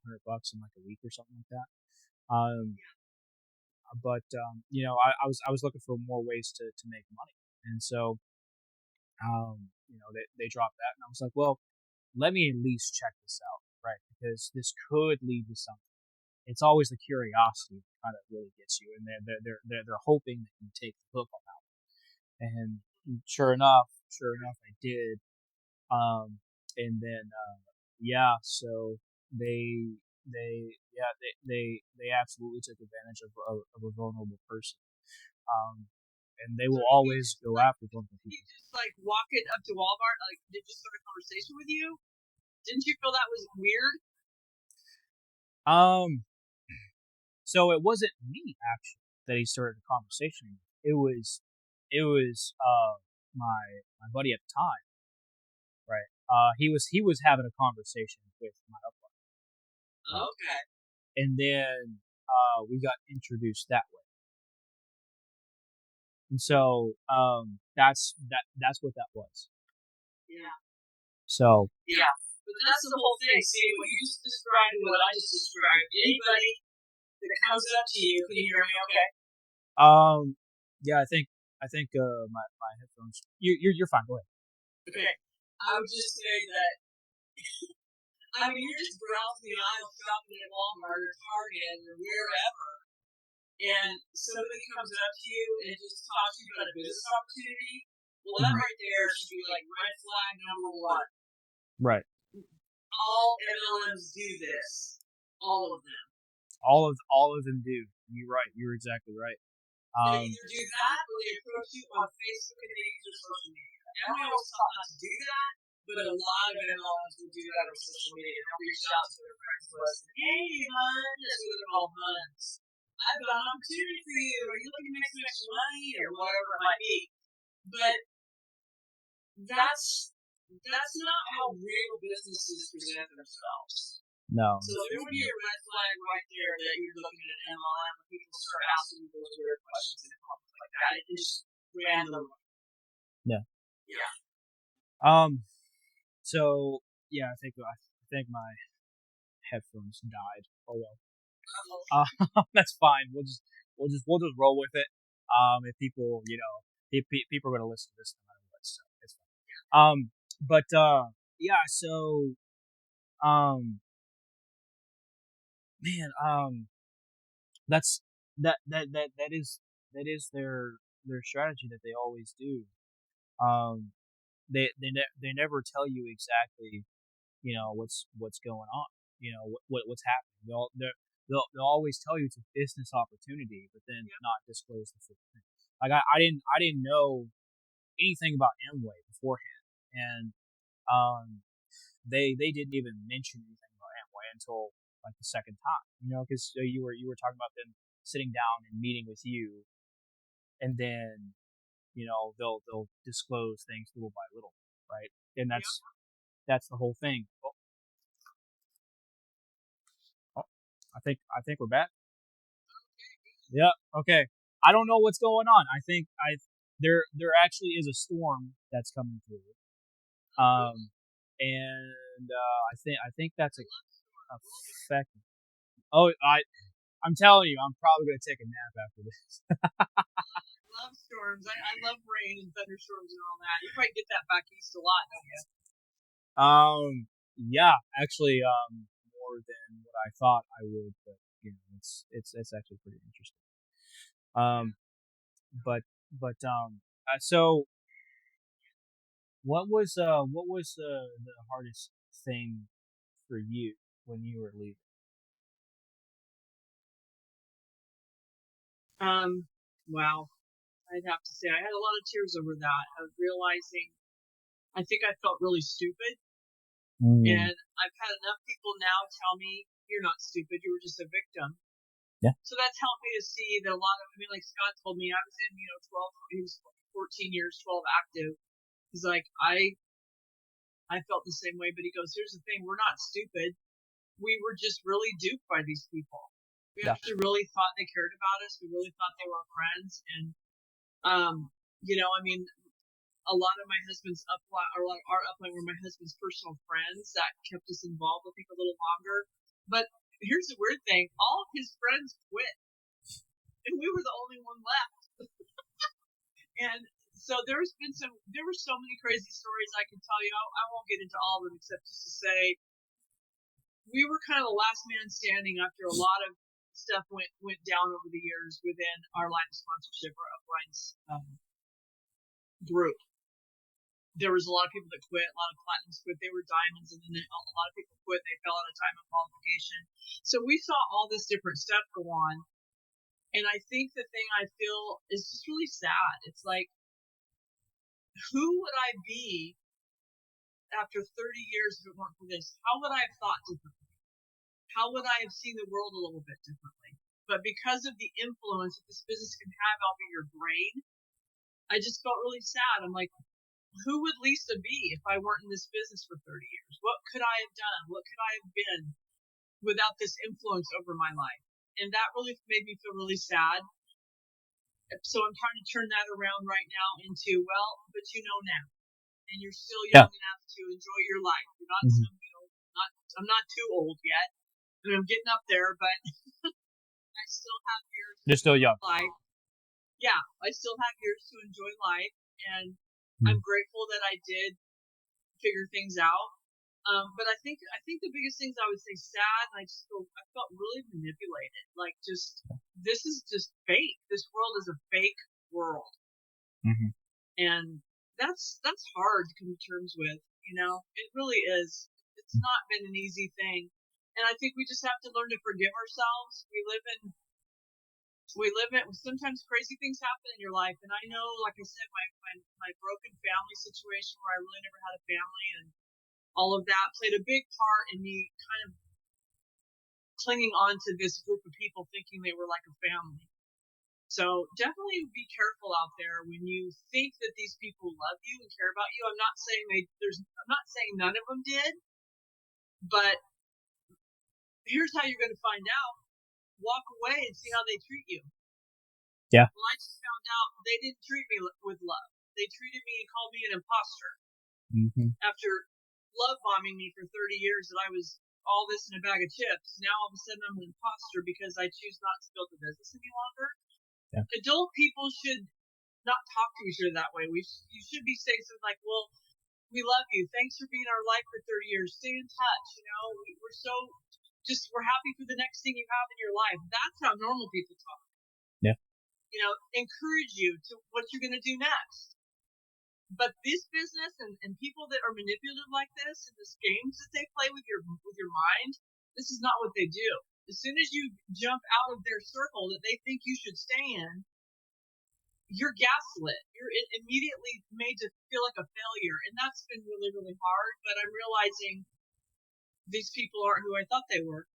A: in like a week or something like that. But I was looking for more ways to make money, and so they dropped that, and I was like, well, let me at least check this out, right? Because this could lead to something. It's always the curiosity that kind of really gets you, and they're hoping that you take the hook on that. And sure enough, I did. And then so they absolutely took advantage of a vulnerable person. And they will always go after vulnerable people.
B: Did you just like walk it up to Walmart? Like, did you start a conversation with you? Didn't you feel that was weird?
A: So it wasn't me actually that he started a conversation with. It was my buddy at the time, right? He was having a conversation with my upline.
B: Right? Okay.
A: And then we got introduced that way. And so that's what that was.
B: Yeah.
A: So
B: yeah. But that's the whole thing. See, what you just described and what I just described. Anybody that comes up to you, can you hear me okay?
A: Yeah, I think my headphones. You're fine. Go ahead.
B: Okay. I would just say that. I mean, you're just browsing the aisle, shopping at Walmart or Target or wherever, and somebody comes up to you and just talks to you about a business opportunity. Well, that right there should be like red flag number one.
A: Right.
B: All MLMs do this. All of them.
A: All of them do. You're right. You're exactly right.
B: They either do that or they approach you on Facebook and they use their social media. And I always taught not to do that, but a lot of MLMs will do that on social media. They'll reach out to their friends list. Hey, hun, that's what they're called, huns. I've got an opportunity for you. Are you looking to make some extra money or whatever it might be? But that's not how real businesses present themselves.
A: No.
B: So there would be a red flag right there that you're looking at an MLM when people start asking you those weird questions in public like that. It's just random.
A: Yeah.
B: Yeah.
A: So yeah, I think my headphones died Oh well. That's fine. We'll just roll with it. If people, if people are gonna listen to this no matter what, so it's fine. But yeah. So, man, that's that is their strategy that they always do. Um, they never tell you exactly, what's going on, what's happening. They'll always tell you it's a business opportunity, but then not disclose the full thing. Like I didn't know anything about Amway beforehand, and they didn't even mention anything about Amway until like the second time, because you were talking about them sitting down and meeting with you, and then they'll disclose things little by little, right? And that's the whole thing. Oh, I think we're back. Yeah. Okay. I don't know what's going on. I think there actually is a storm that's coming through. And I think that's affecting. Oh, I'm telling you, I'm probably gonna take a nap after this.
B: I love storms. I love rain and thunderstorms and all that. You probably get that back east a lot, don't you?
A: Yeah, actually, more than what I thought I would, but it's actually pretty interesting. Um, but so what was the hardest thing for you when you were leaving?
B: Wow. I'd have to say I had a lot of tears over that, of realizing I think I felt really stupid.
A: Mm.
B: And I've had enough people now tell me, you're not stupid, you were just a victim.
A: Yeah.
B: So that's helped me to see that a lot of, like Scott told me, I was in, 12, he was 14 years, 12 active. He's like, I felt the same way, but he goes, here's the thing, we're not stupid. We were just really duped by these people. We
A: Yeah.
B: actually really thought they cared about us. We really thought they were friends. And, a lot of my husband's upline, or a lot of our upline were my husband's personal friends that kept us involved, I think, a little longer. But here's the weird thing, all of his friends quit, and we were the only one left. And so there were so many crazy stories I can tell you. I won't get into all of them except just to say we were kind of the last man standing after a lot of stuff went down over the years within our line of sponsorship, or upline's group. There was a lot of people that quit, a lot of platinums quit. They were diamonds, and then a lot of people quit. They fell out of diamond qualification. So we saw all this different stuff go on. And I think the thing I feel is just really sad. It's like, who would I be after 30 years if it weren't for this? How would I have thought differently? How would I have seen the world a little bit differently? But because of the influence that this business can have over your brain, I just felt really sad. I'm like, who would Lysa be if I weren't in this business for 30 years? What could I have done? What could I have been without this influence over my life? And that really made me feel really sad. So I'm trying to turn that around right now into, well, but now, and you're still young enough to enjoy your life. You're not
A: Mhm.
B: I'm not too old yet. I mean, I'm getting up there, but I still have years
A: You're still young.
B: life. Yeah, I still have years to enjoy life, and I'm
A: Mhm.
B: grateful that I did figure things out. But I think the biggest things I would say sad, and I felt really manipulated. Like, just, this is just fake. This world is a fake world,
A: Mhm.
B: and that's hard to come to terms with. It really is. It's not been an easy thing, and I think we just have to learn to forgive ourselves. We live in sometimes crazy things happen in your life, and I know, like I said, my broken family situation where I really never had a family, and all of that played a big part in me kind of clinging on to this group of people thinking they were like a family. So definitely be careful out there when you think that these people love you and care about you. I'm not saying none of them did, but here's how you're going to find out. Walk away and see how they treat you.
A: Yeah.
B: Well, I just found out they didn't treat me with love. They treated me and called me an imposter
A: Mhm.
B: after love bombing me for 30 years, that I was all this in a bag of chips. Now all of a sudden I'm an imposter because I choose not to build the business any longer.
A: Yeah.
B: Adult people should not talk to each other that way. You should be saying something like, well, we love you. Thanks for being our life for 30 years. Stay in touch. We're so we're happy for the next thing you have in your life. That's how normal people talk.
A: Yeah.
B: Encourage you to what you're going to do next. But this business and people that are manipulative like this and these games that they play with your mind, this is not what they do. As soon as you jump out of their circle that they think you should stay in, you're gaslit. You're immediately made to feel like a failure. And that's been really, really hard. But I'm realizing these people aren't who I thought they were.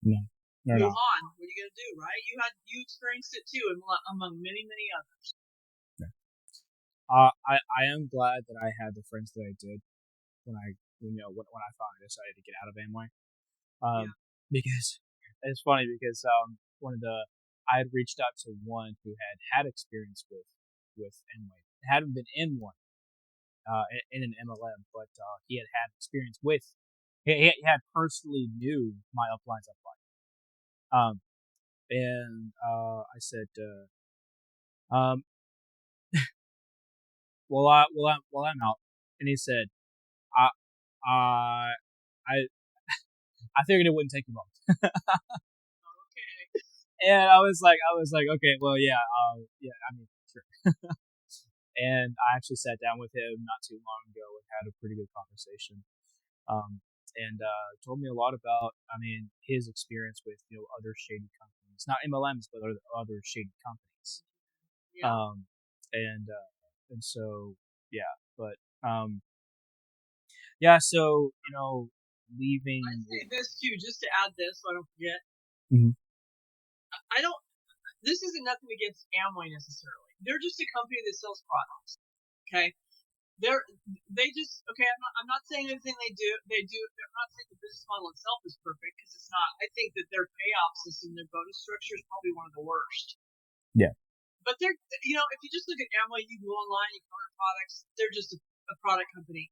A: No.
B: Move on. What are you going to do, right? You experienced it too, among many, many others.
A: I am glad that I had the friends that I did when I finally decided to get out of Amway. Because it's funny because I had reached out to one who had experience with Amway. Hadn't been in one in an MLM, but he had experience with. He had personally knew my upline's upline. And I said, well, I'm out, and he said, I I figured it wouldn't take you long.
B: Okay.
A: And I was like, okay, well, yeah, I mean, sure. And I actually sat down with him not too long ago and had a pretty good conversation. And told me a lot about, his experience with other shady companies, not MLMs, but other shady companies.
B: Yeah.
A: And so yeah, but yeah, so leaving.
B: I say this too, just to add this, so I don't forget.
A: Mm-hmm.
B: This isn't nothing against Amway necessarily. They're just a company that sells products. Okay. I'm not saying anything they do. I'm not saying the business model itself is perfect because it's not. I think that their payoff system, their bonus structure is probably one of the worst.
A: Yeah.
B: But if you just look at Amway, you go online, you order products. They're just a product company.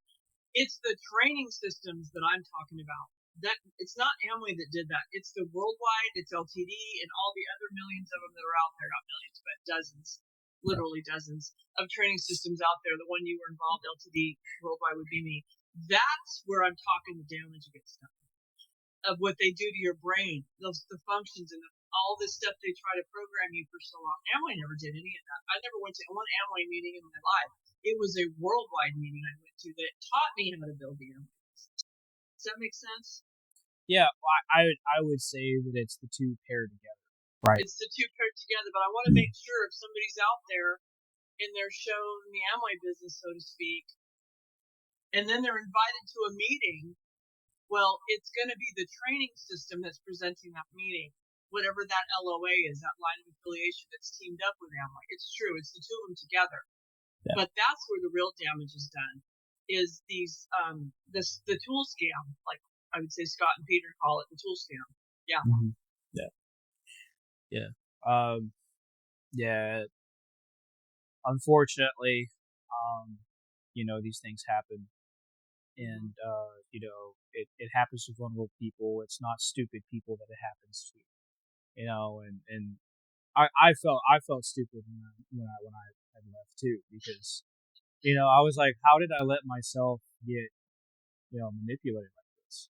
B: It's the training systems that I'm talking about. That it's not Amway that did that. It's the Worldwide, it's LTD, and all the other millions of them that are out there. Not millions, but dozens, literally dozens of training systems out there. The one you were involved, LTD, Worldwide would be me. That's where I'm talking the damage against stuff of what they do to your brain, the functions and all this stuff they try to program you for so long. Amway never did any of that. I never went to one Amway meeting in my life. It was a Worldwide meeting I went to that taught me how to build the Amway business. Does that make sense?
A: Yeah, I would say that it's the two paired together, right?
B: It's the two paired together, but I want to make sure if somebody's out there and they're shown the Amway business, so to speak, and then they're invited to a meeting, well, it's going to be the training system that's presenting that meeting, whatever that LOA is, that line of affiliation that's teamed up with Amway. It's true, it's the two of them together. Yeah. But that's where the real damage is done, is the tool scam, like I would say Scott and Peter call it, the tool scam. Yeah.
A: Mm-hmm. Yeah. Unfortunately, these things happen, and it happens to vulnerable people. It's not stupid people that it happens to, and I felt stupid when I had left too, because I was like, how did I let myself get manipulated like this?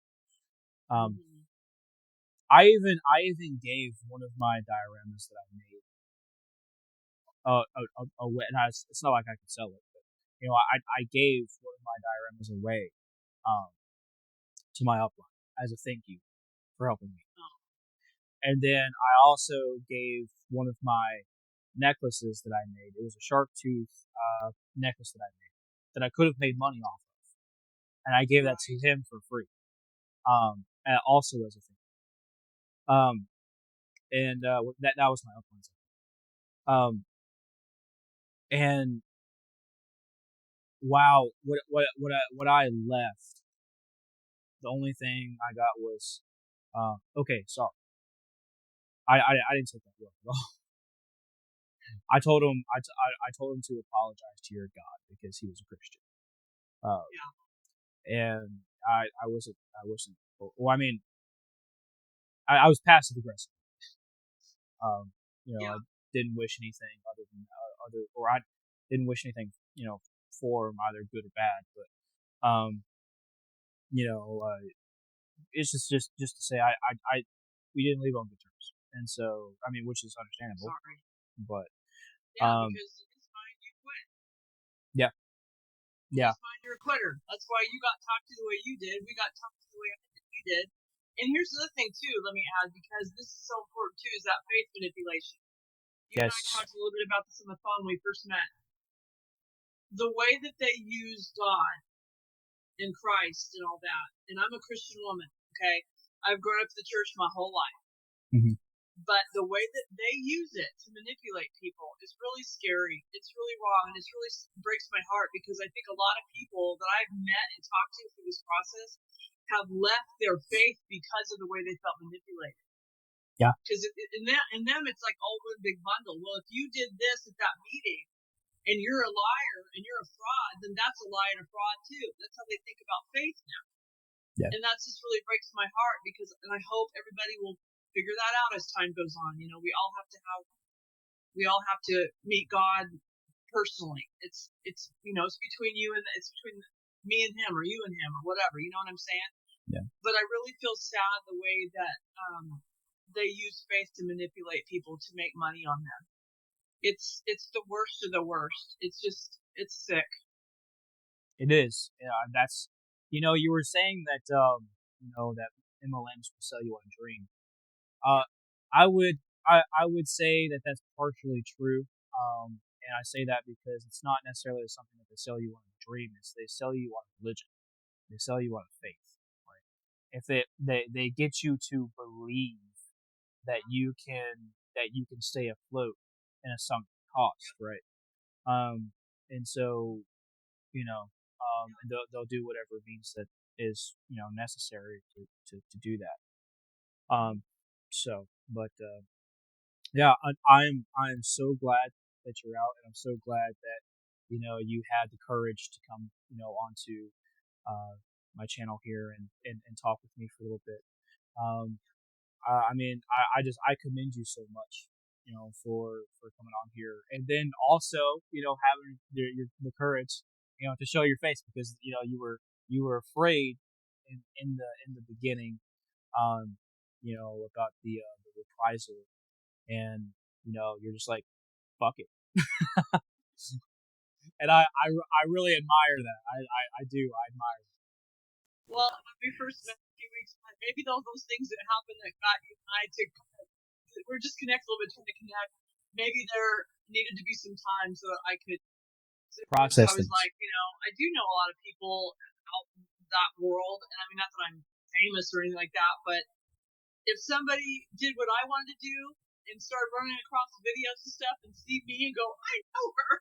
A: I even gave one of my dioramas that I made away, and it's not like I could sell it, but I gave one of my dioramas away to my upline as a thank you for helping me. And then I also gave one of my necklaces that I made. It was a shark tooth necklace that I made that I could have made money off of, and I gave that to him for free. And also as a thing. And that was my upline. And wow, what I left, the only thing I got was, okay, sorry. I didn't take that well at all. I told him to apologize to your God because he was a Christian. And I wasn't Well, I mean, I was passive aggressive. I
B: Yeah.
A: didn't wish anything other than or I didn't wish anything, for either good or bad. But um, you know, it's just to say we didn't leave on good terms, and so I mean, which is understandable.
B: Sorry.
A: But
B: Yeah,
A: um,
B: because in his mind you quit.
A: yeah,
B: In
A: yeah,
B: his mind you're a quitter. That's why you got talked to the way you did. We got talked to the way we did. And here's the other thing too, let me add, because this is so important too, is that faith manipulation. You and I
A: yes,
B: talked a little bit about this on the phone when we first met. The way that they use God and Christ and all that, and I'm a Christian woman, okay? I've grown up in the church my whole life.
A: mm-hmm.
B: But the way that they use it to manipulate people is really scary. It's really wrong, and it really breaks my heart because I think a lot of people that I've met and talked to through this process have left their faith because of the way they felt manipulated.
A: Yeah,
B: Because in them, it's like all one big bundle. Well, if you did this at that meeting and you're a liar and you're a fraud, then that's a lie and a fraud too. That's how they think about faith now.
A: yeah,
B: And that's just really breaks my heart because, and I hope everybody will figure that out as time goes on. We all have to meet God personally. It's between you and it's between me and him or you and him or whatever. You know what I'm saying?
A: yeah.
B: But I really feel sad the way that they use faith to manipulate people to make money on them. It's the worst of the worst. It's sick.
A: It is. Yeah, that's you were saying that that MLMs will sell you on a dream. Uh,
B: Yeah.
A: I would I would say that that's partially true. And I say that because it's not necessarily something that they sell you on a dream. It's they sell you on religion. They sell you on faith. Right? If they get you to believe that you can stay afloat in a sunk cost, right? And so and they'll do whatever means that is necessary to do that. But yeah, I'm so glad that you're out, and I'm so glad that you had the courage to come onto my channel here and talk with me for a little bit. Um, I mean, I commend you so much, for coming on here, and then also, having the courage, to show your face because you were afraid in the beginning, about the reprisal, and you're just like, fuck it, and I really admire that. I do. I admire that.
B: Well, when we first met a few weeks back, maybe those things that happened that got you and I to we're just connect a little bit, trying to connect. Maybe there needed to be some time so that I could. Because I
A: Process
B: was
A: things.
B: like, I do know a lot of people out in that world, and I mean, not that I'm famous or anything like that, but if somebody did what I wanted to do and started running across videos and stuff and see me and go, I know her,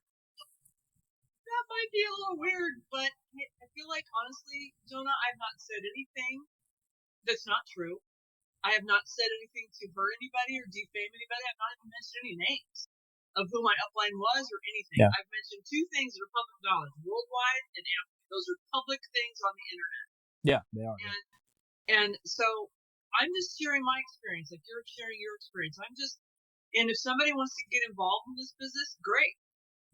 B: that might be a little weird, but I feel like, honestly, Jonah, I've not said anything that's not true. I have not said anything to hurt anybody or defame anybody. I've not even mentioned any names of who my upline was or anything.
A: Yeah,
B: I've mentioned two things that are public knowledge, worldwide and Amway. Those are public things on the internet.
A: yeah, they are. Yeah.
B: And so I'm just sharing my experience, like you're sharing your experience. And if somebody wants to get involved in this business, great.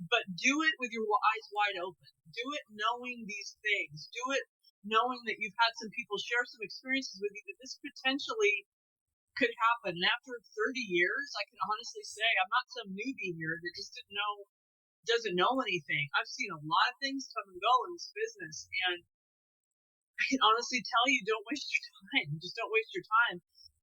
B: But do it with your eyes wide open. Do it knowing these things. Do it knowing that you've had some people share some experiences with you that this potentially could happen. And after 30 years, I can honestly say I'm not some newbie here that just doesn't know anything. I've seen a lot of things come and go in this business, and I can honestly tell you, don't waste your time. Just don't waste your time.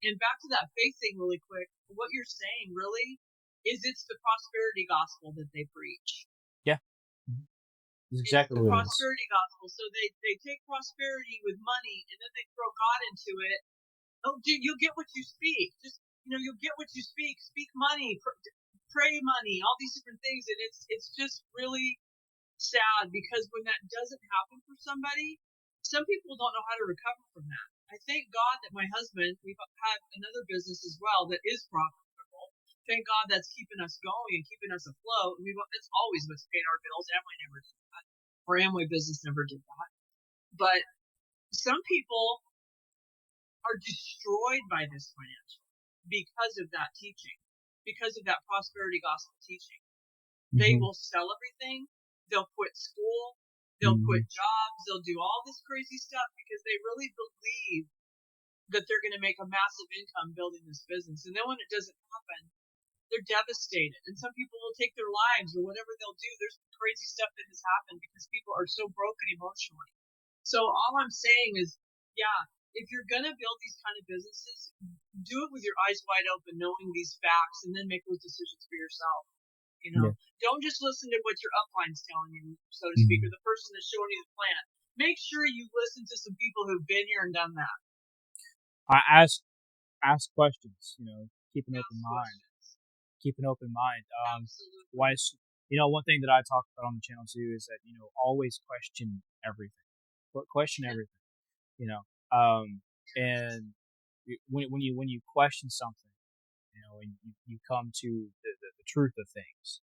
B: And back to that faith thing, really quick. What you're saying, really, is it's the prosperity gospel that they preach.
A: Yeah. That's
B: It's
A: exactly
B: the
A: what it is.
B: prosperity gospel. So they take prosperity with money, and then they throw God into it. Oh, dude, you'll get what you speak. Just you'll get what you speak. Speak money, pray money, all these different things, and it's just really sad because when that doesn't happen for somebody, some people don't know how to recover from that. I thank God that my husband, we've had another business as well that is profitable. Thank God that's keeping us going and keeping us afloat. It's always what's paid our bills. Amway never did that. Or Amway business never did that. But some people are destroyed by this financial because of that teaching, because of that prosperity gospel teaching. They
A: Mm-hmm.
B: will sell everything. They'll quit school. They'll
A: Mm-hmm.
B: quit jobs. They'll do all this crazy stuff because they really believe that they're going to make a massive income building this business. And then when it doesn't happen, they're devastated. And some people will take their lives or whatever they'll do. There's crazy stuff that has happened because people are so broken emotionally. So all I'm saying is, yeah, if you're going to build these kind of businesses, do it with your eyes wide open, knowing these facts, and then make those decisions for yourself. You know,
A: Yeah.
B: don't just listen to what your upline's telling you, so to speak, or
A: Mm-hmm.
B: the person that's showing you the plan. Make sure you listen to some people who've been here and done that.
A: I ask questions. Keep an open
B: Ask
A: mind.
B: questions.
A: Keep an open mind.
B: Absolutely.
A: Why? One thing that I talk about on the channel too is that always question everything. Question
B: Yeah.
A: everything. You know, um,
B: Yes.
A: and when you question something, and you come to the truth of things,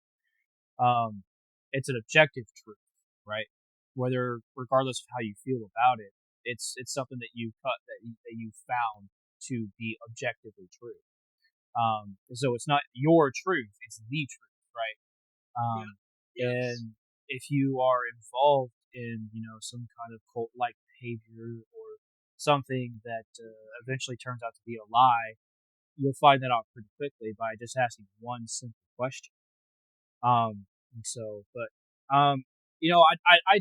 A: um, it's an objective truth, right? Whether regardless of how you feel about it, it's something that you found to be objectively true. So it's not your truth; it's the truth, right?
B: Yeah. Yes.
A: And if you are involved in some kind of cult-like behavior or something that eventually turns out to be a lie, you'll find that out pretty quickly by just asking one simple question. And so, but I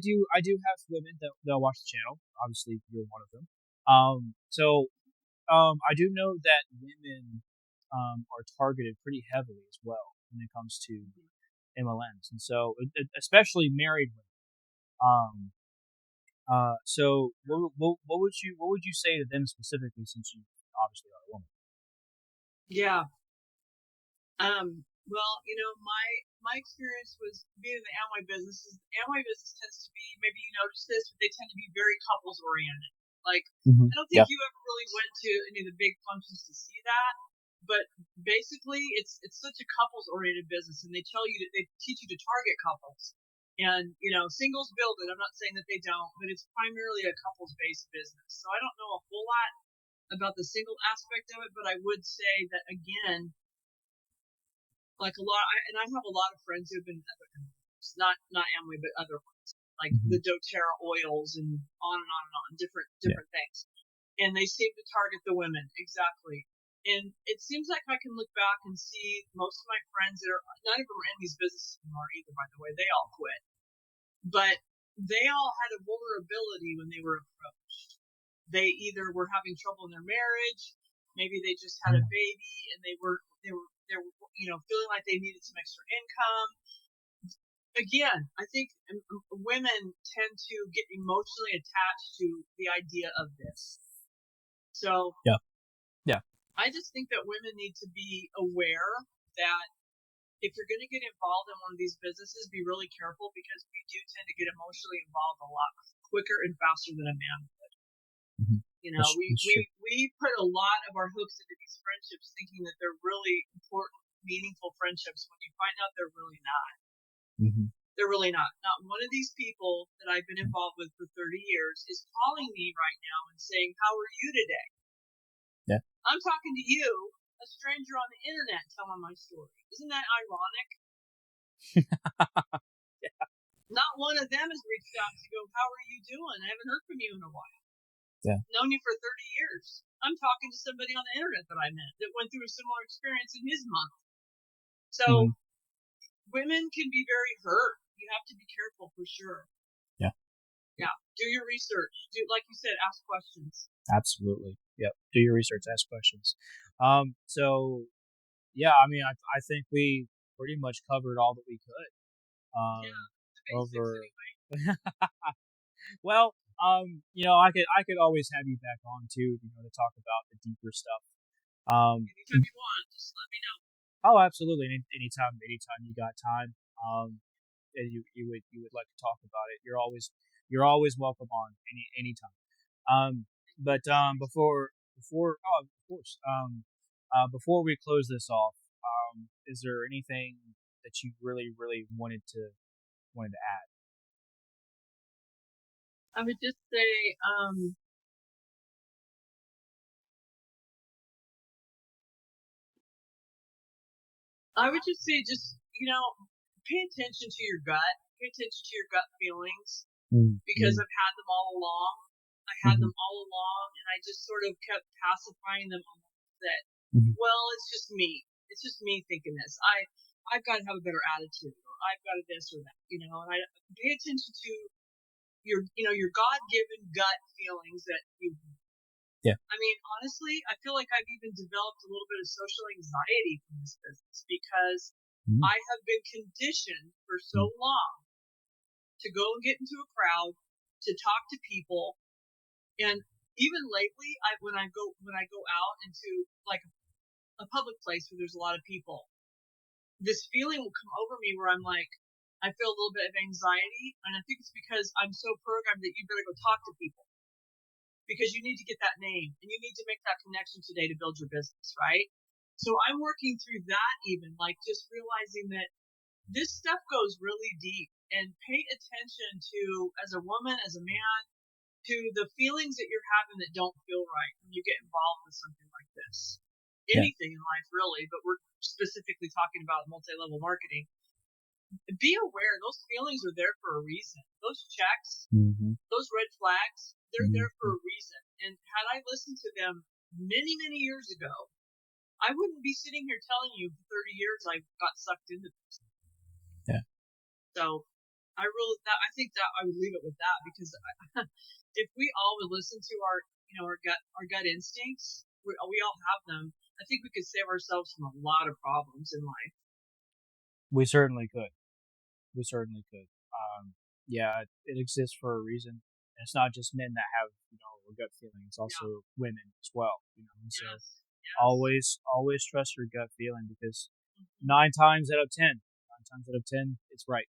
A: do have women that watch the channel. Obviously, you're one of them. I do know that women are targeted pretty heavily as well when it comes to MLMs, and so especially married women. Um, so what would you say to them specifically, since you obviously are a woman?
B: Yeah. Well, my experience was being in the Amway business. The Amway business tends to be, maybe you noticed this, but they tend to be very couples oriented. Like,
A: Mm-hmm.
B: I don't think
A: Yeah.
B: you ever really went to any of the big functions to see that, but basically, it's such a couples oriented business, and they teach you to target couples, and singles build it. I'm not saying that they don't, but it's primarily a couples based business. So I don't know a whole lot about the single aspect of it, but I would say that again, like and I have a lot of friends who've been other companies, not Amway, but other ones, like
A: Mm-hmm.
B: the DoTerra oils and on and on, different
A: Yeah.
B: different things, and they seem to target the women exactly. And it seems like I can look back and see most of my friends that are none of them are in these businesses anymore either. By the way, they all quit, but they all had a vulnerability when they were approached. They either were having trouble in their marriage, maybe they just had a baby, and they were feeling like they needed some extra income. Again, I think women tend to get emotionally attached to the idea of this. So
A: Yeah. Yeah.
B: I just think that women need to be aware that if you're going to get involved in one of these businesses, be really careful because we do tend to get emotionally involved a lot quicker and faster than a man.
A: Mm-hmm.
B: We,
A: That's
B: we,
A: true.
B: we put a lot of our hooks into these friendships thinking that they're really important, meaningful friendships when you find out they're really not.
A: Mm-hmm.
B: They're really not. Not one of these people that I've been involved with for 30 years is calling me right now and saying, "How are you today?"
A: Yeah.
B: I'm talking to you, a stranger on the internet, telling my story. Isn't that ironic? Not one of them has reached out to go, "How are you doing? I haven't heard from you in a while.
A: Yeah.
B: Known you for 30 years." I'm talking to somebody on the internet that I met that went through a similar experience in his month.
A: Mm-hmm.
B: So women can be very hurt. You have to be careful for sure.
A: Yeah.
B: Yeah. Do your research. Do, like you said, ask questions.
A: Absolutely. Yep. Do your research. Ask questions. So yeah, I mean, I think we pretty much covered all that we could.
B: Yeah. The basics
A: Over.
B: anyway.
A: Well, I could always have you back on too, to talk about the deeper stuff.
B: Anytime you want, just let me know.
A: Oh, absolutely. Anytime you got time, and you would like to talk about it, you're always welcome on anytime. But of course, before we close this off, is there anything that you really wanted to add?
B: I would just say, I would just say, pay attention to your gut. Pay attention to your gut feelings because
A: Mm-hmm.
B: I've had them all along. I had
A: Mm-hmm.
B: them all along, and I just sort of kept pacifying them that,
A: Mm-hmm.
B: well, it's just me. It's just me thinking this. I've got to have a better attitude, or I've got to this or that, And I pay attention to your God-given gut feelings that you.
A: Yeah.
B: I mean, honestly, I feel like I've even developed a little bit of social anxiety from this business because
A: Mm-hmm.
B: I have been conditioned for so long to go and get into a crowd, to talk to people, and even lately, when I go out into like a public place where there's a lot of people, this feeling will come over me where I'm like, I feel a little bit of anxiety, and I think it's because I'm so programmed that you better go talk to people because you need to get that name and you need to make that connection today to build your business, right? So I'm working through that, even like just realizing that this stuff goes really deep, and pay attention to, as a woman, as a man, to the feelings that you're having that don't feel right when you get involved with something like this.
A: Yeah.
B: Anything in life, really, but we're specifically talking about multi-level marketing. Be aware those feelings are there for a reason. Those checks,
A: Mm-hmm.
B: those red flags, they're there
A: Mm-hmm.
B: for a reason. And had I listened to them many, many years ago, I wouldn't be sitting here telling you for 30 years I got sucked into this.
A: Yeah.
B: So I think that I would leave it with that because if we all would listen to our gut instincts, we all have them. I think we could save ourselves from a lot of problems in life.
A: We certainly could. We certainly could. Yeah, it exists for a reason. And it's not just men that have, a gut feeling. It's
B: Yeah.
A: also women as well. And so
B: Yes. Yes.
A: always trust your gut feeling because
B: Mm-hmm.
A: 9 times out of 10, it's right.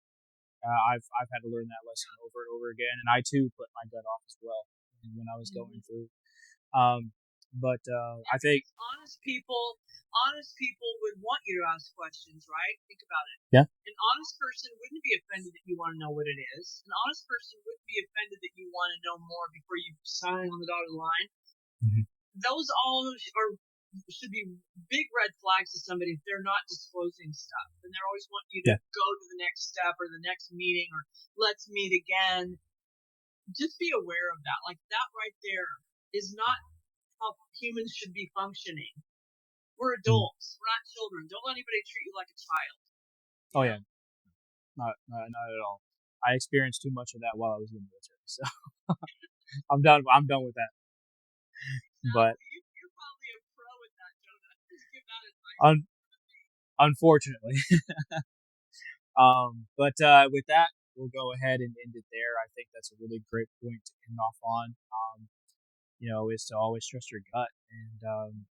A: I've had to learn that lesson
B: Yeah.
A: over and over again, and I too put my gut off as well when I was going
B: Mm-hmm.
A: through. But
B: Yeah,
A: I think,
B: because honest people would want you to ask questions, right? Think about it.
A: yeah.
B: An honest person wouldn't be offended that you want to know what it is. An honest person wouldn't be offended that you want to know more before you sign on the dotted line.
A: Mhm.
B: Those all should be big red flags to somebody if they're not disclosing stuff. And they're always wanting you to
A: Yeah.
B: go to the next step or the next meeting or let's meet again. Just be aware of that. Like that right there is not how humans should be functioning. We're
A: Mm.
B: adults. We're not children. Don't let anybody treat you like a child.
A: Oh
B: You
A: yeah,
B: know?
A: not at all. I experienced too much of that while I was in the military, so I'm done. I'm done with that. But
B: Exactly. You're probably a pro at that, Jonah. Just give that advice.
A: un- unfortunately, but with that, we'll go ahead and end it there. I think that's a really great point to end off on. Is to always trust your gut. And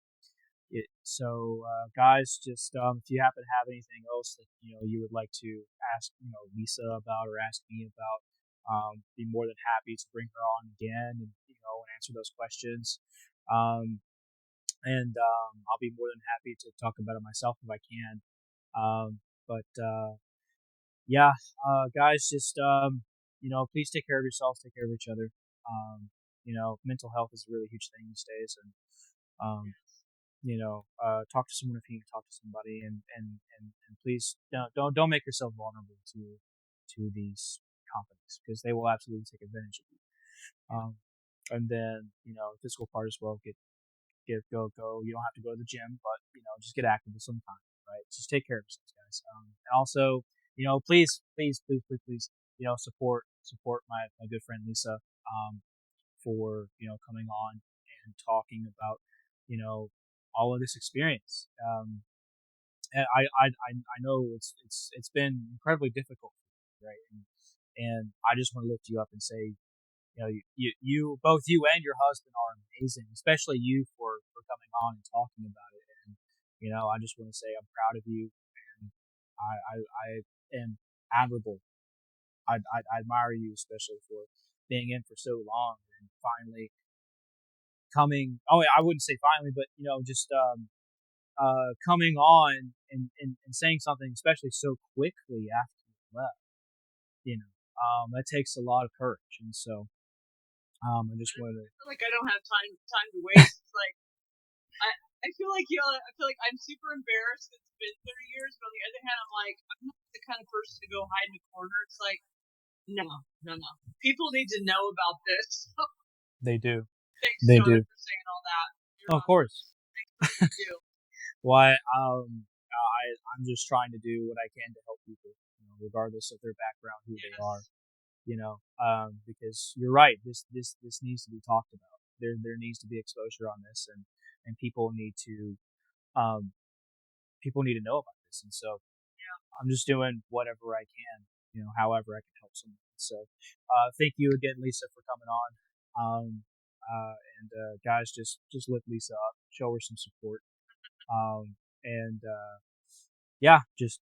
A: guys, just if you happen to have anything else that you would like to ask, Lysa about or ask me about, be more than happy to bring her on again and and answer those questions. Um, and I'll be more than happy to talk about it myself if I can. But yeah, guys, just please take care of yourselves, take care of each other. Mental health is a really huge thing these days, and um,
B: Yes.
A: talk to someone if you need to talk to somebody, and please don't make yourself vulnerable to these companies because they will absolutely take advantage of you. Um, and then physical part as well. Get go. You don't have to go to the gym, but just get active at some time, right? Just take care of yourselves, guys. And also, please, support my good friend Lysa, for coming on and talking about you know all of this experience. And I know it's been incredibly difficult, right? And I just want to lift you up and say, both you and your husband are amazing, especially you for coming on and talking about it. And I just want to say I'm proud of you, and I am admirable. I admire you especially for being in for so long and finally coming. Oh, I wouldn't say finally, but just coming on and saying something, especially so quickly after you left. That takes a lot of courage, and so I just wanted
B: I feel like I don't have time to waste. It's like I feel like I feel like I'm super embarrassed. It's been 30 years, but on the other hand, I'm like, I'm not the kind of person to go hide in a corner. It's like, no, no, no. People need to know about this.
A: They do.
B: Thanks,
A: They
B: Jonah,
A: do.
B: for saying all that. You're
A: Of
B: awesome.
A: course.
B: Thanks for what you do.
A: Why? I'm just trying to do what I can to help people, regardless of their background, who they are.
B: Yes.
A: Because you're right. This needs to be talked about. There needs to be exposure on this, and um, people need to know about this. And so
B: Yeah.
A: I'm just doing whatever I can, however I can help someone. So, thank you again, Lysa, for coming on. Um, guys, just lift Lysa up, show her some support. And yeah, just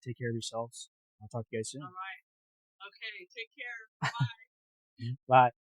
A: take care of yourselves. I'll talk to you guys soon.
B: All right. Okay. Take care. Bye.
A: Bye.